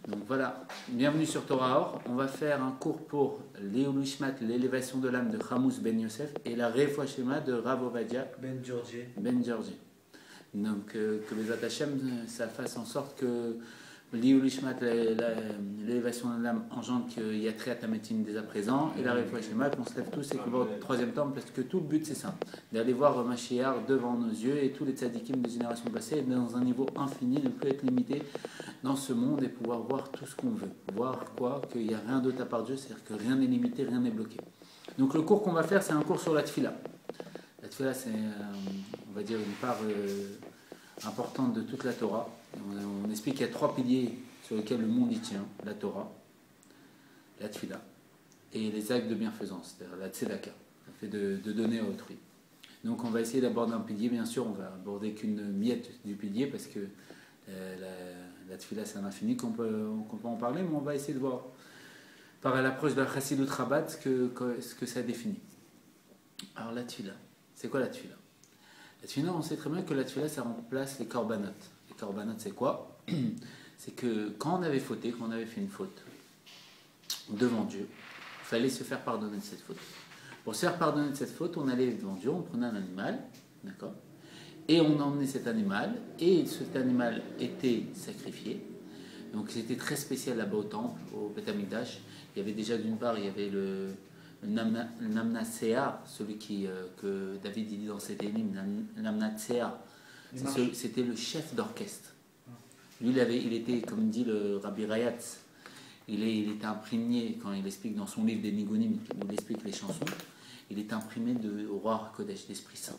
Donc voilà, bienvenue sur Torah Or. On va faire un cours pour l'Eulishmat, l'élévation de l'âme de Chamous Ben Yosef et la Refoua Shema de Rav Ovadia Ben Georgi. Donc que les Hashem, ça fasse en sorte que l'Eulishmat, l'élévation de l'âme engendre qu'il y a très à médecine dès à présent, et la Refoua Shema, qu'on se lève tous et qu'on va au troisième temple, parce que tout le but c'est ça, d'aller voir Mashiach devant nos yeux et tous les tzadikim des générations passées, dans un niveau infini, ne plus être limité dans ce monde et pouvoir voir tout ce qu'on veut. Voir quoi? Qu'il n'y a rien d'autre à part Dieu, c'est-à-dire que rien n'est limité, rien n'est bloqué. Donc le cours qu'on va faire, c'est un cours sur la tfila. La tfila, c'est, on va dire, une part importante de toute la Torah. On explique qu'il y a 3 piliers sur lesquels le monde y tient. La Torah, la tfila et les actes de bienfaisance, c'est-à-dire la tzedaka, le fait de donner à autrui. Donc on va essayer d'aborder un pilier, bien sûr, on va aborder qu'une miette du pilier parce que la tfila c'est un infini qu'on peut en parler, mais on va essayer de voir par l'approche de la Chassidut Rabat ce que ça définit. Alors la tfila, c'est quoi la tfila? La tfila, on sait très bien que la tfila ça remplace les korbanot. Les korbanot c'est quoi? C'est que quand on avait fauté, quand on avait fait une faute devant Dieu, il fallait se faire pardonner de cette faute. Pour se faire pardonner de cette faute, on allait devant Dieu, on prenait un animal, d'accord? Et on emmenait cet animal, et cet animal était sacrifié. Donc c'était très spécial là-bas au temple, au Beth Amikdash. Il y avait déjà d'une part, il y avait le Namnatsea, celui que David dit dans cet hymne, Namnatsea. C'était le chef d'orchestre. Lui, il était, comme dit le Rabbi Rayatz, il était imprégné, quand il explique dans son livre des Nigunim, où il explique les chansons, il est imprimé au roi Kodesh, l'Esprit Saint.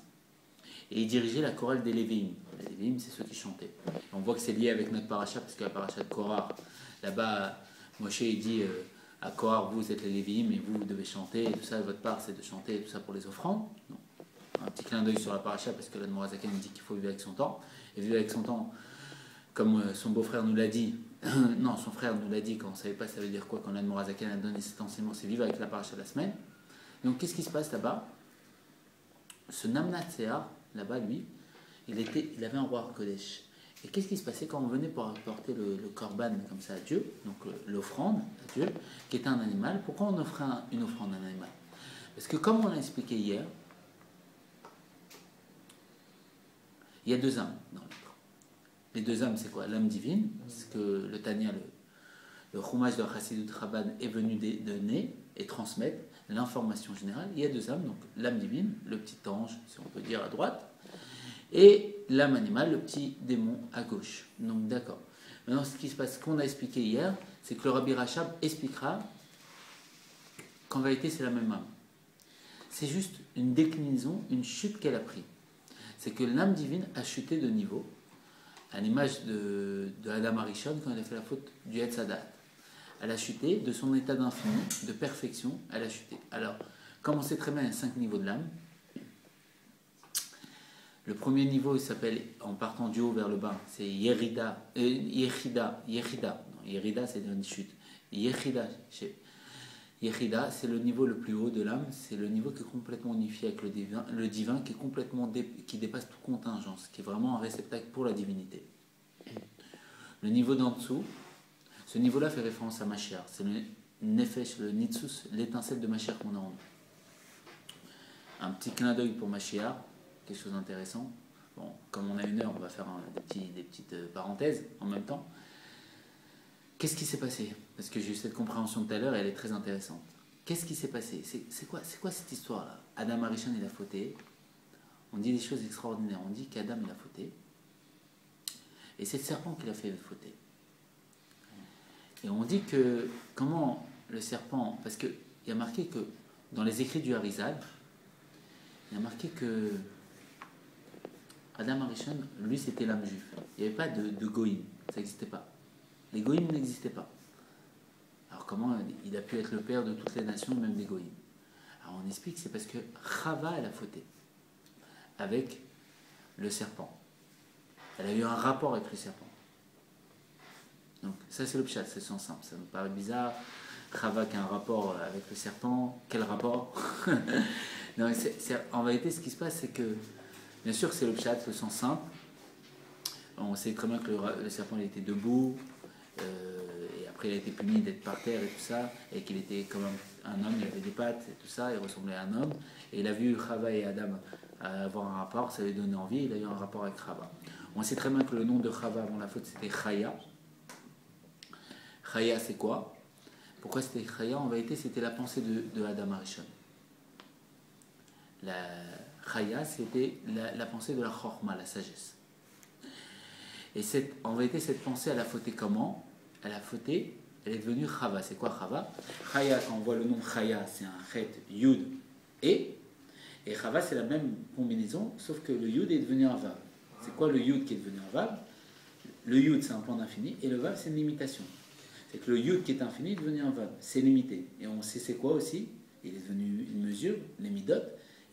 Et il dirigeait la chorale des Lévi'im. Les Lévi'im, c'est ceux qui chantaient. Et on voit que c'est lié avec notre paracha, parce que la paracha de Korah, là-bas, Moshe il dit à Korah, vous êtes les Lévi'im et vous devez chanter, et tout ça, votre part c'est de chanter, et tout ça pour les offrandes. Donc, un petit clin d'œil sur la paracha, parce que l'Admorazaken dit qu'il faut vivre avec son temps. Et vivre avec son temps, comme son beau-frère nous l'a dit, non, son frère nous l'a dit, quand on ne savait pas ça veut dire quoi, quand l'Admorazaken a donné cet enseignement, c'est vivre avec la paracha de la semaine. Donc qu'est-ce qui se passe là-bas? Ce Namnatsea, là-bas, lui, il avait un roi Kodesh. Et qu'est-ce qui se passait quand on venait pour apporter le korban comme ça à Dieu, donc l'offrande à Dieu, qui était un animal? Pourquoi on offrait une offrande à un animal? Parce que comme on l'a expliqué hier, il y a 2 âmes dans l'être. Les 2 âmes, c'est quoi? L'âme divine, parce que le Tanya, le Chumash de Chassidut Rabbah est venu donner et transmettre l'information générale. Il y a 2 âmes, donc l'âme divine, le petit ange, si on peut dire à droite, et l'âme animale, le petit démon à gauche. Donc d'accord. Maintenant, ce qui se passe, ce qu'on a expliqué hier, c'est que le Rabbi Rachab expliquera qu'en vérité, c'est la même âme. C'est juste une déclinaison, une chute qu'elle a pris. C'est que l'âme divine a chuté de niveau, à l'image de Adam Arishon quand elle a fait la faute du Etz Hadat. Elle a chuté de son état d'infini, de perfection, elle a chuté. Alors, comme on sait très bien, il y a 5 niveaux de l'âme. Le premier niveau, il s'appelle, en partant du haut vers le bas, c'est Yerida. Yerida, c'est une chute. Yechida, c'est le niveau le plus haut de l'âme, c'est le niveau qui est complètement unifié avec le divin qui est complètement qui dépasse toute contingence, qui est vraiment un réceptacle pour la divinité. Le niveau d'en dessous, ce niveau-là fait référence à Mashiach, c'est le Nefesh, le Nitsus, l'étincelle de Mashiach qu'on a en nous. Un petit clin d'œil pour Mashiach, quelque chose d'intéressant. Bon, comme on a 1 heure, on va faire des petites parenthèses en même temps. Qu'est-ce qui s'est passé? Parce que j'ai eu cette compréhension tout à l'heure et elle est très intéressante. Qu'est-ce qui s'est passé? C'est quoi cette histoire-là? Adam Arishon, il a fauté. On dit des choses extraordinaires. On dit qu'Adam, il a fauté. Et c'est le serpent qui l'a fait fauter. Et on dit que, comment le serpent... Parce qu'il y a marqué que, dans les écrits du Harizal, il y a marqué que Adam Arishon, lui, c'était l'âme juive. Il n'y avait pas de goïm. Ça n'existait pas. Les goïms n'existaient pas. Alors comment il a pu être le père de toutes les nations, même des goïms? Alors on explique, c'est parce que Chava, elle a fauté avec le serpent. Elle a eu un rapport avec le serpent. Donc ça c'est le pshat, c'est son simple. Ça nous paraît bizarre. Chava qui a un rapport avec le serpent. Quel rapport? Non, en vérité, ce qui se passe, c'est que, bien sûr, c'est le pshat, le sens simple. On sait très bien que le serpent il était debout, après il a été puni d'être par terre et tout ça, et qu'il était comme un homme, il avait des pattes et tout ça, il ressemblait à un homme, et il a vu Chava et Adam avoir un rapport, ça lui a donné envie, il a eu un rapport avec Chava. On sait très bien que le nom de Chava avant la faute c'était Chaya. Chaya c'est quoi? Pourquoi c'était Chaya? En vérité c'était la pensée de Adam Arishon. La Chaya c'était la pensée de la Chorma, la sagesse. Et en vérité, cette pensée, elle a fauté comment? Elle a fauté, elle est devenue Chava. C'est quoi Chava? Chaya, quand on voit le nom Chaya, c'est un Chet, Yud, et Chava, c'est la même combinaison, sauf que le Yud est devenu un Vav. C'est quoi le Yud qui est devenu un Vav? Le Yud, c'est un point d'infini, et le Vav, c'est une limitation. C'est que le Yud qui est infini est devenu un Vav. C'est limité. Et on sait c'est quoi aussi? Il est devenu une mesure, les Midot,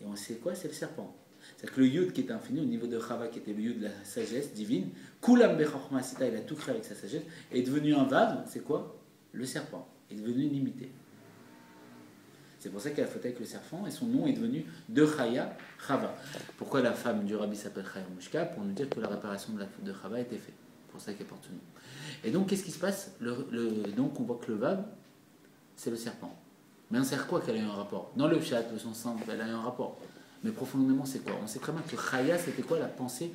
et on sait quoi? C'est le serpent. C'est-à-dire que le Yud qui est infini, au niveau de Chava qui était le Yud de la sagesse divine, Kulam Bechorma Sita, il a tout créé avec sa sagesse, est devenu un Vav, c'est quoi? Le serpent. Il est devenu limité. C'est pour ça qu'elle a fauté avec le serpent, et son nom est devenu de Chaya, Chava. Pourquoi la femme du rabbi s'appelle Chaya Mushka? Pour nous dire que la réparation de la faute de Chava a été faite. C'est pour ça qu'elle porte ce nom. Et donc, qu'est-ce qui se passe? Donc, on voit que le Vav, c'est le serpent. Mais on sait quoi qu'elle a eu un rapport? Dans le Pshat, le sens simple, elle a eu un rapport. Mais profondément, c'est quoi? On sait très bien que Chaya, c'était quoi la pensée,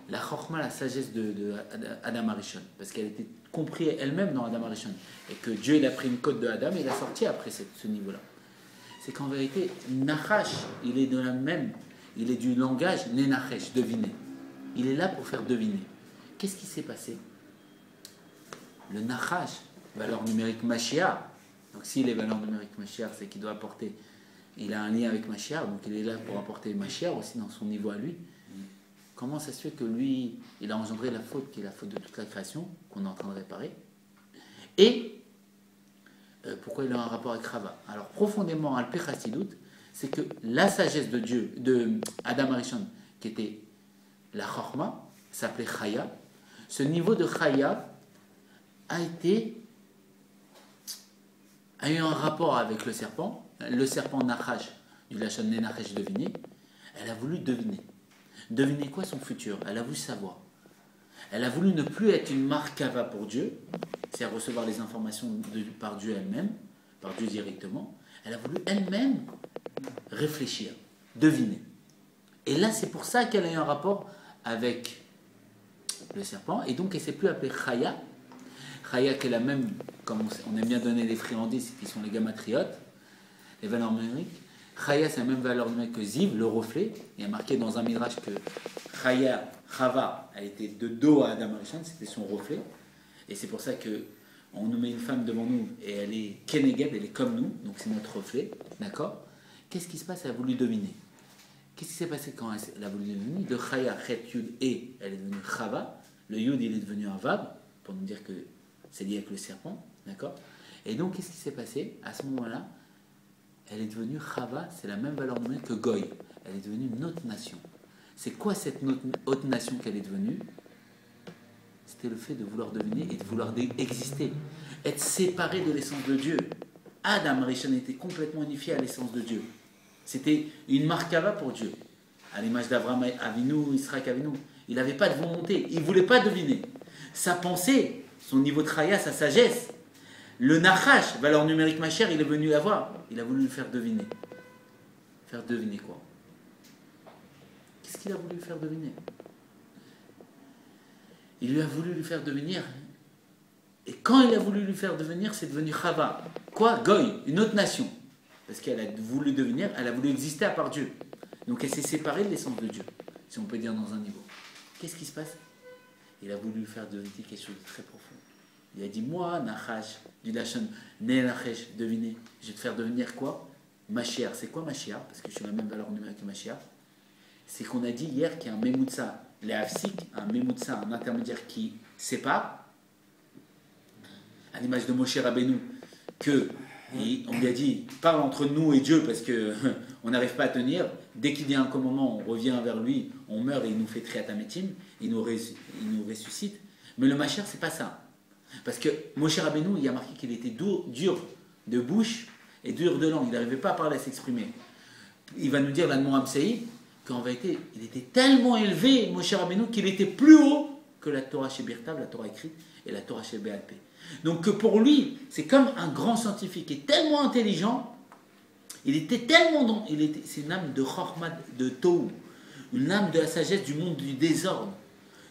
la chorma, la sagesse de Adam Arishon. Parce qu'elle était comprise elle-même dans Adam Arishon. Et que Dieu, il a pris une côte de Adam et il a sorti après ce niveau-là. C'est qu'en vérité, Nachash, il est de la même, il est du langage Nenachesh, deviner. Il est là pour faire deviner. Qu'est-ce qui s'est passé? Le Nachash, valeur numérique Mashiach. Donc s'il est valeur numérique Mashiach, c'est qu'il doit apporter. Il a un lien avec Mashiach, donc il est là pour apporter Mashiach aussi dans son niveau à lui. Comment ça se fait que lui, il a engendré la faute, qui est la faute de toute la création, qu'on est en train de réparer? Et pourquoi il a un rapport avec Chava? Alors profondément, Al Pechasidut, c'est que la sagesse de Dieu, de Adam Arishon, qui était la Chorma, s'appelait Chaya. Ce niveau de Chaya a eu un rapport avec le serpent Nachash, du Lachon Nenachesh deviner. Elle a voulu deviner. Deviner quoi? Son futur. Elle a voulu savoir. Elle a voulu ne plus être une markava pour Dieu, c'est-à-dire recevoir les informations par Dieu elle-même, par Dieu directement. Elle a voulu elle-même réfléchir, deviner. Et là, c'est pour ça qu'elle a eu un rapport avec le serpent, et donc elle ne s'est plus appelée Chaya. Chaya qui est la même, comme on aime bien donner les friandises, qui sont les gamatriotes, les valeurs numériques. Chaya, c'est la même valeur numérique que Ziv, le reflet. Il y a marqué dans un midrash que Chaya, Chava, elle était de dos à Adam Arishon, c'était son reflet. Et c'est pour ça qu'on nous met une femme devant nous et elle est Keneged, elle est comme nous, donc c'est notre reflet, d'accord? Qu'est-ce qui se passe? Elle a voulu dominer. Qu'est-ce qui s'est passé quand elle a voulu dominer? De Chaya, Chet, Yud, et elle est devenue Chava. Le Yud, il est devenu un Vav, pour nous dire que c'est lié avec le serpent, d'accord? Et donc, qu'est-ce qui s'est passé? À ce moment-là, elle est devenue Chava, c'est la même valeur numérique que Goy. Elle est devenue une autre nation. C'est quoi cette autre nation qu'elle est devenue? C'était le fait de vouloir deviner et de vouloir exister. Être séparé de l'essence de Dieu. Adam Arishon était complètement unifié à l'essence de Dieu. C'était une markava pour Dieu. À l'image d'Abraham Avinu, Israël Avinu. Il n'avait pas de volonté. Il ne voulait pas deviner. Sa pensée, son niveau de chaya, sa sagesse, le nachash, valeur numérique ma chère, il est venu la voir. Il a voulu le faire deviner. Faire deviner quoi? Qu'est-ce qu'il a voulu faire deviner? Il lui a voulu lui faire devenir. Et quand il a voulu lui faire devenir, c'est devenu Chava. Quoi? Goy, une autre nation. Parce qu'elle a voulu devenir, elle a voulu exister à part Dieu. Donc elle s'est séparée de l'essence de Dieu, si on peut dire dans un niveau. Qu'est-ce qui se passe? Il a voulu lui faire devenir quelque chose de très profond. Il a dit, moi, Nachash, du Lachon, Nenachesh, devinez, je vais te faire devenir quoi? Mashiach. C'est quoi Mashiach? Parce que je suis la même valeur numérique que Mashiach. C'est qu'on a dit hier qu'il y a un Memutsa, les Hafsik, un Memutsa, un intermédiaire qui sépare, à l'image de Moshe Rabbeinu, on lui a dit, parle entre nous et Dieu parce qu'on n'arrive pas à tenir. Dès qu'il y a un commandement, on revient vers lui, on meurt et il nous fait triatamétim, il nous ressuscite. Mais le Mashiach, c'est pas ça. Parce que Moshe Rabbeinu, il y a marqué qu'il était dur de bouche et dur de langue. Il n'arrivait pas à parler, à s'exprimer. Il va nous dire, l'Admor Amsei, qu'en vérité, il était tellement élevé, Moshe Rabbeinu, qu'il était plus haut que la Torah chez Birtav, la Torah écrite, et la Torah chez Béalpé. Donc que pour lui, c'est comme un grand scientifique, et tellement intelligent, il était tellement dans... C'est une âme de Chorma, de Tohu, une âme de la sagesse du monde du désordre,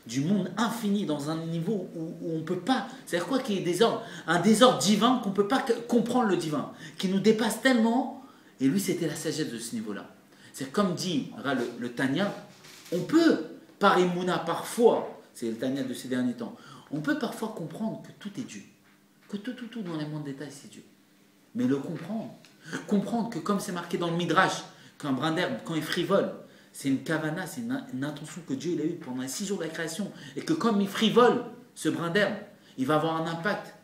du monde infini, dans un niveau où on ne peut pas... C'est-à-dire quoi qu'il y ait désordre? Un désordre divin qu'on ne peut pas comprendre le divin, qui nous dépasse tellement, et lui c'était la sagesse de ce niveau-là. C'est comme dit le Tanya, on peut, par Emouna, parfois, c'est le Tanya de ces derniers temps, on peut parfois comprendre que tout est Dieu, que tout dans les mondes détails c'est Dieu. Mais le comprendre que comme c'est marqué dans le Midrash, qu'un brin d'herbe, quand il frivole, c'est une kavana, c'est une intention que Dieu il a eue pendant les 6 jours de la création, et que comme il frivole, ce brin d'herbe, il va avoir un impact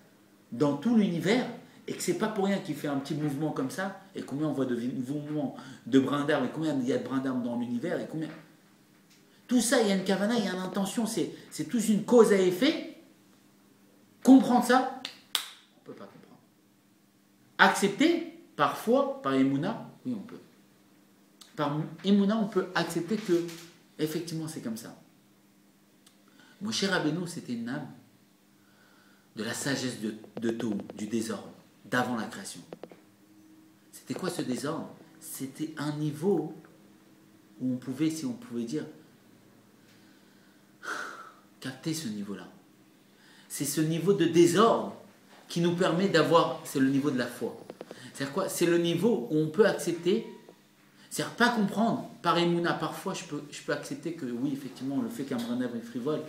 dans tout l'univers, et que c'est pas pour rien qu'il fait un petit mouvement comme ça, et combien on voit de mouvements de brins d'herbe, et combien il y a de brins d'herbe dans l'univers, et combien... Tout ça, il y a une kavana, il y a une intention, c'est tous une cause à effet. Comprendre ça, on ne peut pas comprendre. Accepter, parfois, par Emouna, oui on peut. Par Emouna, on peut accepter que, effectivement, c'est comme ça. Moshe Rabbeinu, c'était une âme de la sagesse de Tohu, du désordre, d'avant la création. C'était quoi ce désordre? C'était un niveau où on pouvait, si on pouvait dire, capter ce niveau-là. C'est ce niveau de désordre qui nous permet d'avoir, c'est le niveau de la foi. C'est-à-dire quoi? C'est le niveau où on peut accepter, c'est-à-dire pas comprendre, par Emouna, parfois je peux accepter que oui, effectivement, le fait qu'un brin d'herbe est frivole,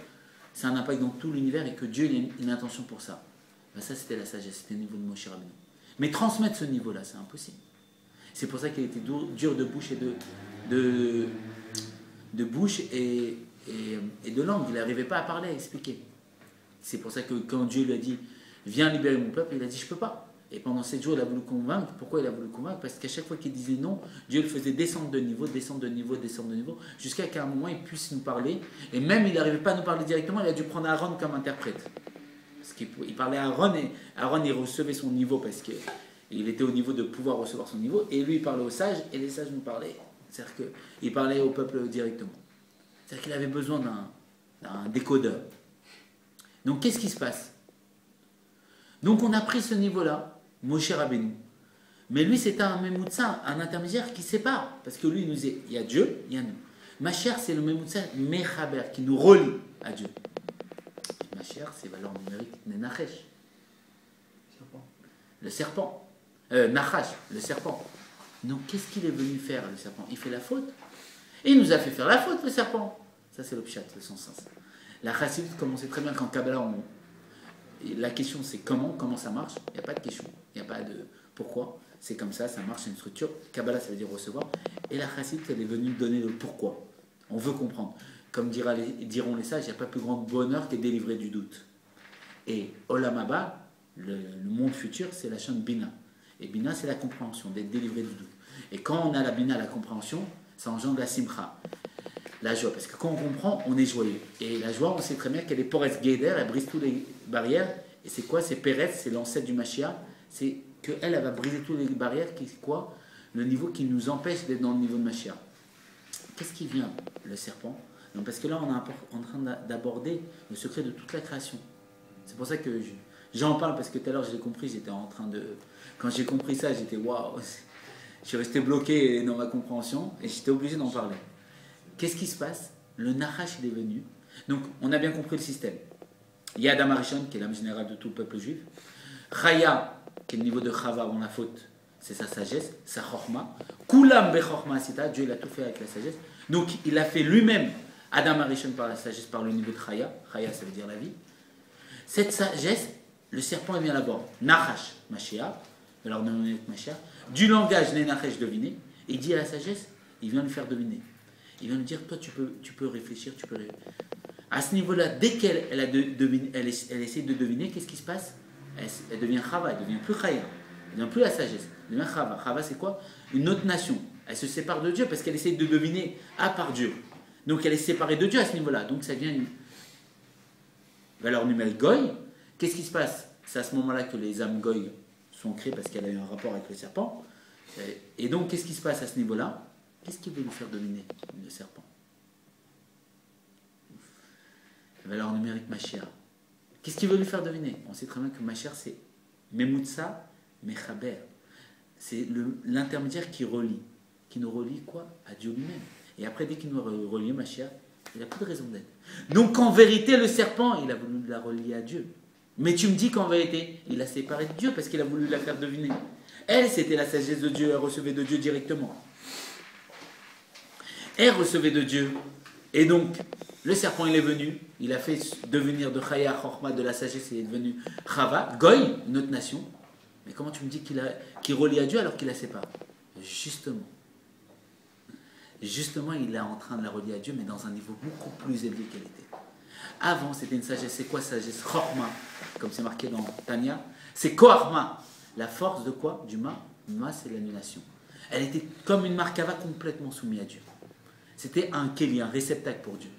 c'est un impact dans tout l'univers et que Dieu il a une intention pour ça. Ben ça, c'était la sagesse, c'était le niveau de Moshe Rabbeinu. Mais transmettre ce niveau-là, c'est impossible. C'est pour ça qu'il était dur de bouche et de bouche et de langue. Il n'arrivait pas à parler, à expliquer. C'est pour ça que quand Dieu lui a dit « Viens libérer mon peuple », il a dit « Je ne peux pas ». Et pendant 7 jours, il a voulu convaincre. Pourquoi il a voulu convaincre? Parce qu'à chaque fois qu'il disait non, Dieu le faisait descendre de niveau, jusqu'à qu'à un moment, il puisse nous parler. Et même, il n'arrivait pas à nous parler directement, il a dû prendre Aaron comme interprète. Parce qu'il parlait à Aaron, et Aaron, il recevait son niveau, parce qu'il était au niveau de pouvoir recevoir son niveau. Et lui, il parlait aux sages, et les sages nous parlaient. C'est-à-dire qu'il parlait au peuple directement. C'est-à-dire qu'il avait besoin d'un décodeur. Donc, qu'est-ce qui se passe? Donc, on a pris ce niveau-là, Moshe Rabbeinu. Mais lui, c'était un Memoutsa, un intermédiaire qui sépare. Parce que lui, il nous dit, il y a Dieu, il y a nous. Mashiach, c'est le Memoutsa Mechaber, qui nous relie à Dieu. Mashiach, c'est valeur numérique Nenachesh. Le serpent. Nachash, le serpent. Donc, qu'est-ce qu'il est venu faire, le serpent? Il fait la faute. Et il nous a fait faire la faute, le serpent. Ça, c'est le pshat, le sens. La chassidut, comme on sait très bien qu'en Kabbalah, la question c'est comment ça marche. Il n'y a pas de question, il n'y a pas de pourquoi. C'est comme ça marche, c'est une structure. Kabbalah, ça veut dire recevoir. Et la chassidut, elle est venue donner le pourquoi. On veut comprendre. Comme diront les sages, il n'y a pas plus grand bonheur qu'être délivré du doute. Et Olam Haba, le monde futur, c'est la chaîne Bina. Et Bina, c'est la compréhension, d'être délivré du doute. Et quand on a la Bina, la compréhension, ça engendre la Simcha. La joie, parce que quand on comprend, on est joyeux. Et la joie, on sait très bien qu'elle est Pores Geder, elle brise toutes les barrières. Et c'est quoi? C'est Pérez, c'est l'ancêtre du Mashiach. C'est qu'elle va briser toutes les barrières, qui c'est quoi? Le niveau qui nous empêche d'être dans le niveau de Mashiach. Qu'est-ce qui vient? Le serpent. Non, parce que là, on est en train d'aborder le secret de toute la création. C'est pour ça que j'en parle, parce que tout à l'heure, je l'ai compris, j'étais en train de... Quand j'ai compris ça, j'étais waouh. Je suis resté bloqué dans ma compréhension, et j'étais obligé d'en parler. Qu'est-ce qui se passe? Le Nachash il est venu. Donc, on a bien compris le système. Il y a Adam Arishon, qui est l'âme générale de tout le peuple juif. Chaya, qui est le niveau de Chava avant la faute, c'est sa sagesse, sa chorma. Kulam bechorma sita, Dieu il a tout fait avec la sagesse. Donc, il a fait lui-même Adam Arishon par la sagesse, par le niveau de Chaya. Chaya, ça veut dire la vie. Cette sagesse, le serpent il vient là-bas. Nachash, Mashiach, alors Mashiach. Du langage, Nenachesh, deviner. Il dit à la sagesse, il vient lui faire deviner. Il vient nous dire, toi, tu peux réfléchir, tu peux... À ce niveau-là, dès qu'elle elle essaie de deviner, qu'est-ce qui se passe? Elle devient Chava, elle devient plus Chaya, elle devient plus la sagesse, elle devient Chava. Chava, c'est quoi? Une autre nation. Elle se sépare de Dieu parce qu'elle essaie de deviner à part Dieu. Donc elle est séparée de Dieu à ce niveau-là. Donc ça devient une valeur numérique Goy. Qu'est-ce qui se passe? C'est à ce moment-là que les âmes Goy sont créées parce qu'elle a eu un rapport avec le serpent. Et donc, qu'est-ce qui se passe à ce niveau-là? Qu'est-ce qui veut nous faire dominer, le serpent? la valeur numérique Mashiach. Qu'est-ce qu'il veut lui faire deviner? On sait très bien que Mashiach, c'est Memutsa Mechaber. C'est l'intermédiaire qui relie. Qui nous relie quoi? À Dieu lui-même. Et après, dès qu'il nous relie Mashiach, il n'a plus de raison d'être. Donc en vérité, le serpent, il a voulu la relier à Dieu. Mais tu me dis qu'en vérité, il a séparé de Dieu parce qu'il a voulu la faire deviner. Elle, c'était la sagesse de Dieu, elle recevait de Dieu directement. Elle recevait de Dieu. Et donc, le serpent, il est venu, il a fait devenir de Chaya Chorma, de la sagesse, il est devenu Chava, Goy, une autre nation. Mais comment tu me dis qu'il relie à Dieu alors qu'il la sépare? Justement. Justement, il est en train de la relier à Dieu, mais dans un niveau beaucoup plus élevé qu'elle était. Avant, c'était une sagesse. C'est quoi sagesse? Chorma, comme c'est marqué dans Tanya. C'est Koharma. La force de quoi? Du ma. Ma, c'est l'annulation. Elle était comme une markava complètement soumise à Dieu. C'était un kéli, un réceptacle pour Dieu.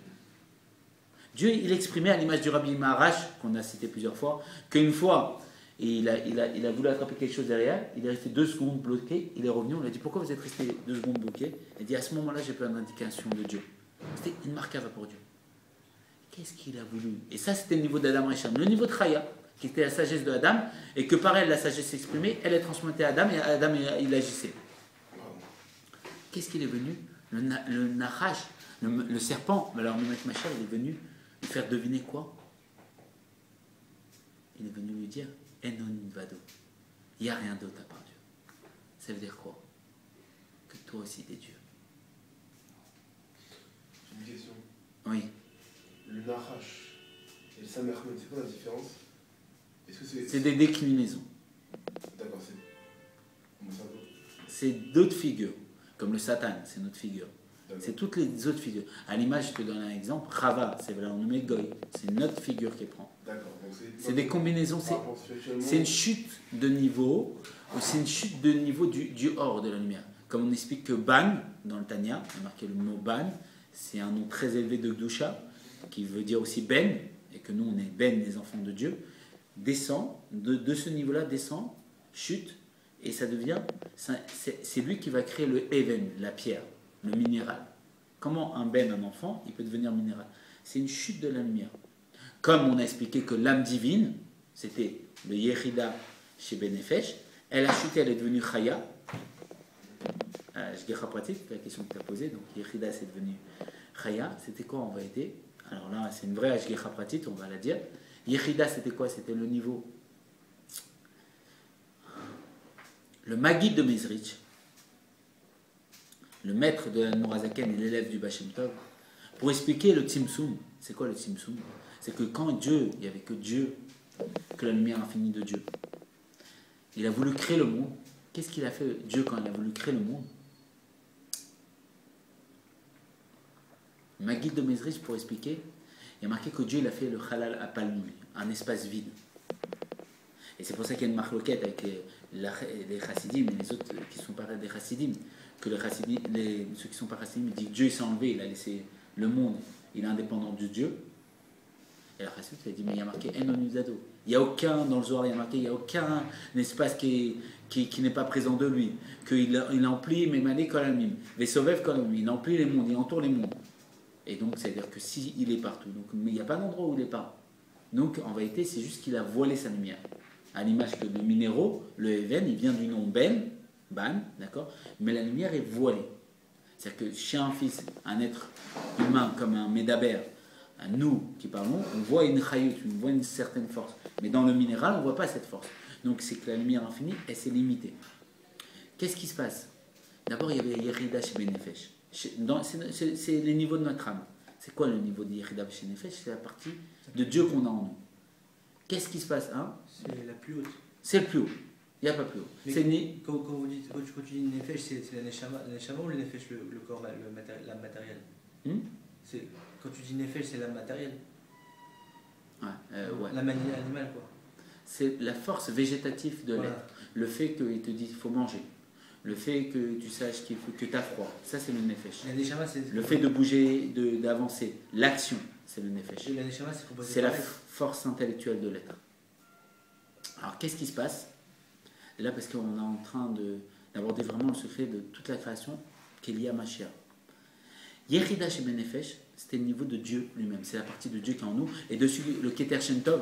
Dieu, il exprimait à l'image du Rabbi Maharash, qu'on a cité plusieurs fois, qu'une fois, il a voulu attraper quelque chose derrière, il est resté 2 secondes bloqué, il est revenu, on lui a dit pourquoi vous êtes resté 2 secondes bloqué? Il a dit à ce moment-là, j'ai plein d'indications de Dieu. C'était une markava pour Dieu. Qu'est-ce qu'il a voulu? Et ça, c'était le niveau d'Adam Risham. Le niveau de Chaya, qui était la sagesse de Adam, et que par elle, la sagesse s'exprimait, elle est transmettée à Adam, et Adam, il agissait. Qu'est-ce qu'il est venu? Le Nachash, le serpent, alors le mec Machar, il est venu lui faire deviner quoi? Il est venu lui dire Enon Vado. Il n'y a rien d'autre à part Dieu. Ça veut dire quoi? Que toi aussi t'es Dieu. J'ai une question. Oui. Le Nachash et le Samerman, c'est quoi la différence? Est-ce que c'est des déclinaisons. D'accord, c'est. Comment ça va? C'est d'autres figures. Comme le Satan, c'est notre figure. C'est toutes les autres figures. À l'image, je te donne un exemple. Rava, c'est le nommé Goy. C'est notre figure qui prend. D'accord. C'est des combinaisons. C'est une chute de niveau. C'est une chute de niveau du hors de la lumière. Comme on explique que Ban, dans le Tanya, on a marqué le mot Ban, c'est un nom très élevé de Gdusha, qui veut dire aussi Ben, et que nous on est Ben, les enfants de Dieu, descend, de ce niveau-là descend, chute, et ça devient, c'est lui qui va créer le Even, la pierre, le minéral. Comment un Ben, un enfant, il peut devenir minéral? C'est une chute de la lumière. Comme on a expliqué que l'âme divine, c'était le Yechida chez Benefesh, elle a chuté, elle est devenue Chaya. Je pratique, la question que tu as posée, donc Yechida c'est devenu Chaya. C'était quoi en vérité? Alors là, c'est une vraie Ashgecha pratique, on va la dire. Yechida, c'était quoi? C'était le niveau. Le Maguid de Mezrich, le maître de la Nourazaken et l'élève du Bachem Tov, pour expliquer le Tzimtzum. C'est quoi le Tzimtzum? C'est que quand Dieu, il n'y avait que Dieu, que la lumière infinie de Dieu, il a voulu créer le monde. Qu'est-ce qu'il a fait Dieu quand il a voulu créer le monde? Maguid de Mezrich, pour expliquer, il a marqué que Dieu il a fait le halal à Palmoui, un espace vide. Et c'est pour ça qu'il y a une marloquette avec les chassidim et les autres qui ne sont pas des chassidim. Que les chassidim, ceux qui ne sont pas chassidim, disent que Dieu s'est enlevé, il a laissé le monde, il est indépendant de Dieu. Et la chassidite a dit, mais il y a marqué En Onuzado. Il n'y a aucun, dans le Zohar, il y a marqué, il n'y a aucun espace qui n'est pas présent de lui. Qu'il emplit, mais malé kolamim. Vesovev kolamim. Il emplit les mondes, il entoure les mondes. Et donc, c'est-à-dire que s'il est partout, donc, mais il n'y a pas d'endroit où il n'est pas. Donc, en vérité, c'est juste qu'il a voilé sa lumière. À l'image que le minéraux, le Even, il vient du nom Ben, Ban, d'accord? Mais la lumière est voilée. C'est-à-dire que chez un fils, un être humain comme un Médaber, nous qui parlons, on voit une chayut, on voit une certaine force. Mais dans le minéral, on ne voit pas cette force. Donc, c'est que la lumière infinie, elle s'est limitée. Qu'est-ce qui se passe? D'abord, il y avait Yerida chez Benefesh. C'est les niveaux de notre âme. C'est quoi le niveau de Yerida chez Benefesh? C'est la partie de Dieu qu'on a en nous. Qu'est-ce qui se passe hein? C'est la plus haute. C'est le plus haut. Il n'y a pas plus haut. Quand tu dis Nefesh, c'est la Neshama ou le Nefesh, le corps, l'âme matérielle Quand tu dis Nefesh, c'est l'âme matérielle. Ouais. L'âme animale, quoi. C'est la force végétative de l'être. Le fait qu'il te dise qu'il faut manger. Le fait que tu saches que tu as froid. Ça, c'est le Nefesh. Le fait de bouger, d'avancer. L'action, c'est le Nefesh. C'est la force intellectuelle de l'être. Alors, qu'est-ce qui se passe? Et là, parce qu'on est en train d'aborder vraiment le secret de toute la création qui est liée à Mashiach. Yechida chez Benefesh, c'était le niveau de Dieu lui-même. C'est la partie de Dieu qui est en nous. Et dessus, le Keter Shen Tov,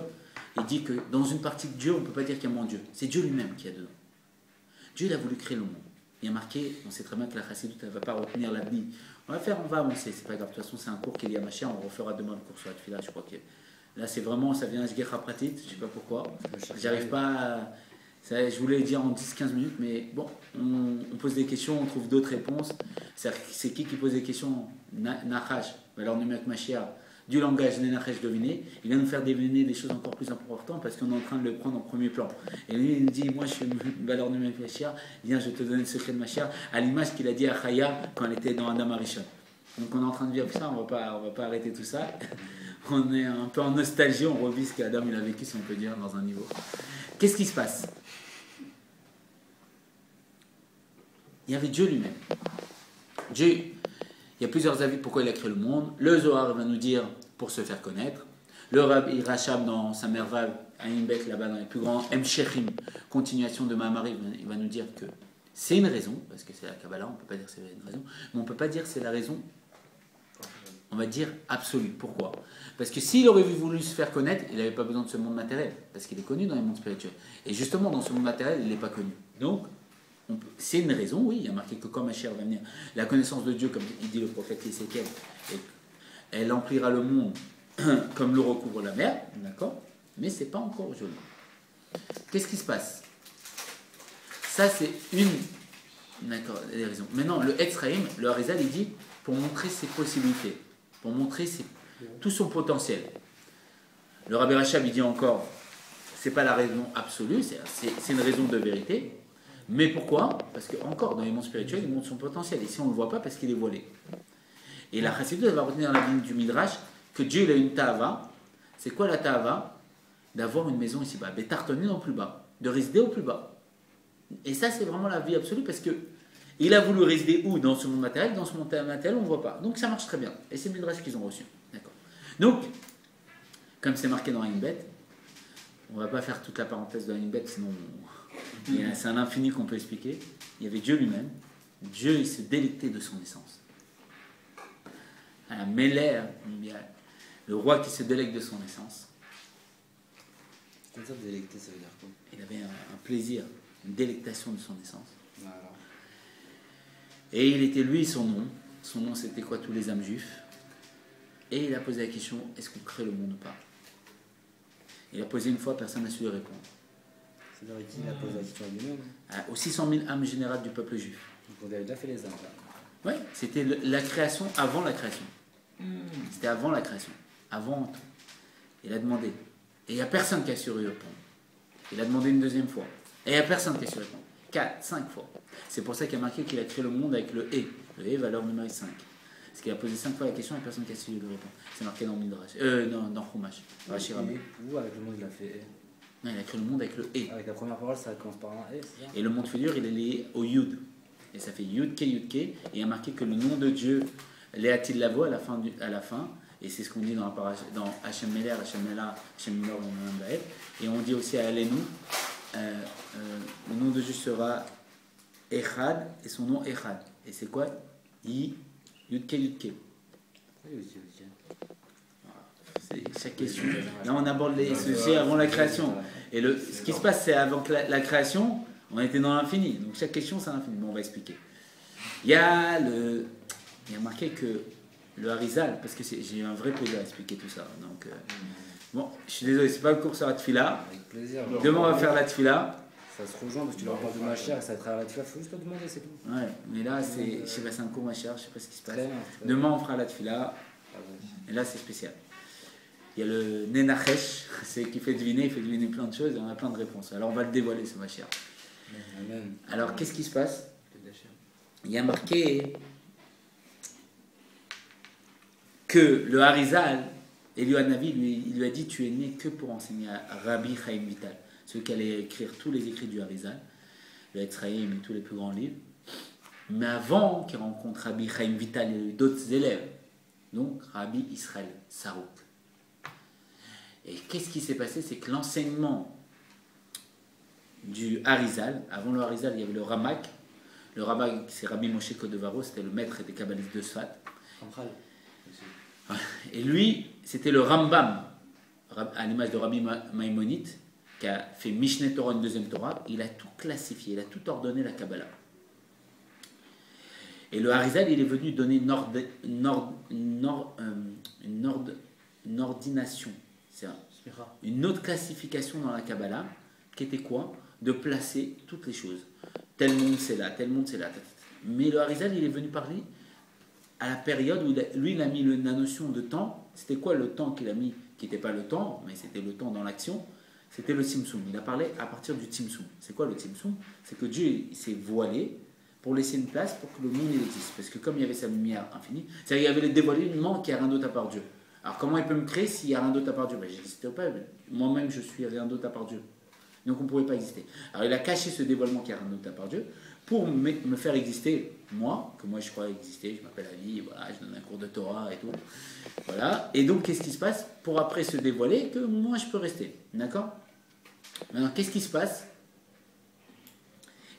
il dit que dans une partie de Dieu, on ne peut pas dire qu'il y a mon Dieu. C'est Dieu lui-même qui est dedans. Dieu, il a voulu créer le monde. Il y a marqué, on sait très bien que la Chassidut, elle ne va pas retenir la vie. On va avancer, c'est pas grave. De toute façon, c'est un cours qu'il y a Mashiach, on refera demain le cours sur la Tfila, je crois que. Là, c'est vraiment, ça vient à Shgecha Pratit, je ne sais pas pourquoi. J'arrive pas à. Je voulais dire en 10-15 minutes, mais bon, on pose des questions, on trouve d'autres réponses. C'est qui pose des questions? Nachash, valeur numérique Mashiach, du langage de Nachash deviné. Il vient nous faire deviner des choses encore plus importantes parce qu'on est en train de le prendre en premier plan. Et lui, il nous dit, moi je suis une valeur numérique Mashiach, viens, je vais te donner le secret de Mashiach, à l'image qu'il a dit à Chaya quand elle était dans Adam Arishon. Donc on est en train de vivre ça, on va pas arrêter tout ça. On est un peu en nostalgie, on revit ce qu'Adam il a vécu, si on peut dire, dans un niveau. Qu'est-ce qui se passe? Il y avait Dieu lui-même. Dieu, il y a plusieurs avis pourquoi il a créé le monde. Le Zohar va nous dire pour se faire connaître. Le Rabbi Rachab dans sa merveille, à Imbek, là-bas dans les plus grands, M. Shechim, continuation de Mahamari, il va nous dire que c'est une raison, parce que c'est la Kabbalah, on ne peut pas dire que c'est une raison, mais on ne peut pas dire que c'est la raison, on va dire absolue. Pourquoi? Parce que s'il aurait voulu se faire connaître, il n'avait pas besoin de ce monde matériel, parce qu'il est connu dans les mondes spirituels. Et justement, dans ce monde matériel, il n'est pas connu. Donc, c'est une raison, oui, il y a marqué que quand Mashiach va venir, la connaissance de Dieu, comme il dit le prophète Ézéchiel, elle emplira le monde comme l'eau recouvre la mer, d'accord? Mais c'est pas encore joli. Qu'est-ce qui se passe? Ça, c'est une, d'accord, des raisons. Maintenant, le Etzraïm, le Harizal, il dit pour montrer ses possibilités, pour montrer tout son potentiel. Le Rabbi Rachab, il dit encore, c'est pas la raison absolue, c'est une raison de vérité. Mais pourquoi? Parce que, encore, dans les mondes spirituels, il montre son potentiel. Ici, on ne le voit pas parce qu'il est voilé. Et la Chassidut va retenir la ligne du Midrash que Dieu il a une ta'ava. C'est quoi la ta'ava? D'avoir une maison ici-bas, bétartonnée au plus bas, de résider au plus bas. Et ça, c'est vraiment la vie absolue parce que il a voulu résider où? Dans ce monde matériel. Dans ce monde matériel, on ne voit pas. Donc, ça marche très bien. Et c'est le Midrash qu'ils ont reçu. D'accord. Donc, comme c'est marqué dans Inbet, on ne va pas faire toute la parenthèse de Inbet, sinon. C'est un infini qu'on peut expliquer. Il y avait Dieu lui-même. Dieu, il se délectait de son essence. Un Mêler, le roi qui se délecte de son essence. Comme ça, délecter, ça veut dire quoi? Il avait un plaisir, une délectation de son essence. Voilà. Et il était lui son nom. Son nom, c'était quoi? Tous les âmes juifs. Et il a posé la question, est-ce qu'on crée le monde ou pas? Il a posé une fois, personne n'a su lui répondre. C'est-à-dire qu'il a posé la question à lui-même. Aux 600 000 âmes générales du peuple juif. Donc on avait déjà fait les âmes. Oui, c'était la création avant la création. C'était avant la création. Avant tout. Il a demandé. Et il n'y a personne qui a su lui répondre. Il a demandé une deuxième fois. Et il n'y a personne qui a su répondre. 4, 5 fois. C'est pour ça qu'il y a marqué qu'il a créé le monde avec le E. Le E, valeur numérique 5. Parce qu'il a posé 5 fois la question et personne qui a su lui répondre. C'est marqué dans Midrash. Dans Chumash. Ou avec le monde, il a fait Non, il a créé le monde avec le E. Avec la première parole, ça commence par un E, c'est ça? Et le monde futur, il est lié au Yud. Et ça fait Yud Ke. Et il y a marqué que le nom de Dieu, Léatil Lavo, à la fin. Et c'est ce qu'on dit dans Hachem Meler, Hachem Mela, Hachem Milor, et on dit aussi à Alenu, le nom de Dieu sera Echad, et son nom Echad. Et c'est quoi? Yud Ke. C'est chaque question. Là, on aborde les sujets avant la création. Et ce qui se passe, c'est avant la création, on était dans l'infini. Donc chaque question, c'est l'infini. Bon, on va expliquer. Il y a marqué que le Harizal, parce que j'ai eu un vrai plaisir à expliquer tout ça. Donc, bon, je suis désolé, c'est pas le cours sur la Tfila. Avec plaisir. Demain, on va faire la Tfila. Ça se rejoint parce que tu leur parles de ma chère et ça à travers la Tfila. Il faut juste te demander, c'est tout. Ouais, mais là, je sais pas, c'est un cours ma chère, je sais pas ce qui se passe. Très bien. Demain, on fera la Tfila. Et là, c'est spécial. Il y a le Nenachesh, c'est qui fait deviner, il fait deviner plein de choses et on a plein de réponses. Alors, on va le dévoiler, ce ma chère. Amen. Alors, qu'est-ce qui se passe? Il y a marqué que le Harizal, Eliyahu Navi, il lui a dit, tu es né que pour enseigner à Rabbi Chaim Vital, celui qui allait écrire tous les écrits du Harizal, le Etzraïm et tous les plus grands livres. Mais avant qu'il rencontre Rabbi Chaim Vital, il y a eu d'autres élèves, donc Rabbi Israël Sarouk. Et qu'est-ce qui s'est passé? C'est que l'enseignement du Harizal, avant le Harizal, il y avait le Ramak. Le Ramak, c'est Rabbi Moshe Codevaro, c'était le maître des kabbalistes de Sfat. Central. Et lui, c'était le Rambam, à l'image de Rabbi Maïmonide, qui a fait Mishneh Torah, une deuxième Torah. Il a tout classifié, il a tout ordonné la Kabbalah. Et le Harizal, il est venu donner une ordination, c'est une autre classification dans la Kabbalah, qui était quoi? De placer toutes les choses. Tel monde c'est là, tel monde c'est là. Mais le Harizal, il est venu parler à la période où il a mis la notion de temps. C'était quoi le temps qu'il a mis, qui n'était pas le temps, mais c'était le temps dans l'action? C'était le Tzimtzum. Il a parlé à partir du Tzimtzum. C'est quoi le Tzimtzum? C'est que Dieu s'est voilé pour laisser une place pour que le monde il existe. Parce que comme il y avait sa lumière infinie, c'est-à-dire qu'il y avait le dévoilement qu'il n'y a rien d'autre à part Dieu. Alors comment il peut me créer s'il n'y a rien d'autre à part Dieu? Ben, j'existe pas. Moi-même, je suis rien d'autre à part Dieu. Donc on ne pouvait pas exister. Alors il a caché ce dévoilement qu'il n'y a rien d'autre à part Dieu pour me faire exister, moi, que moi je crois exister, je m'appelle Ali, voilà, je donne un cours de Torah et tout. Voilà. Et donc qu'est-ce qui se passe? Pour après se dévoiler, que moi je peux rester. D'accord? Maintenant, qu'est-ce qui se passe?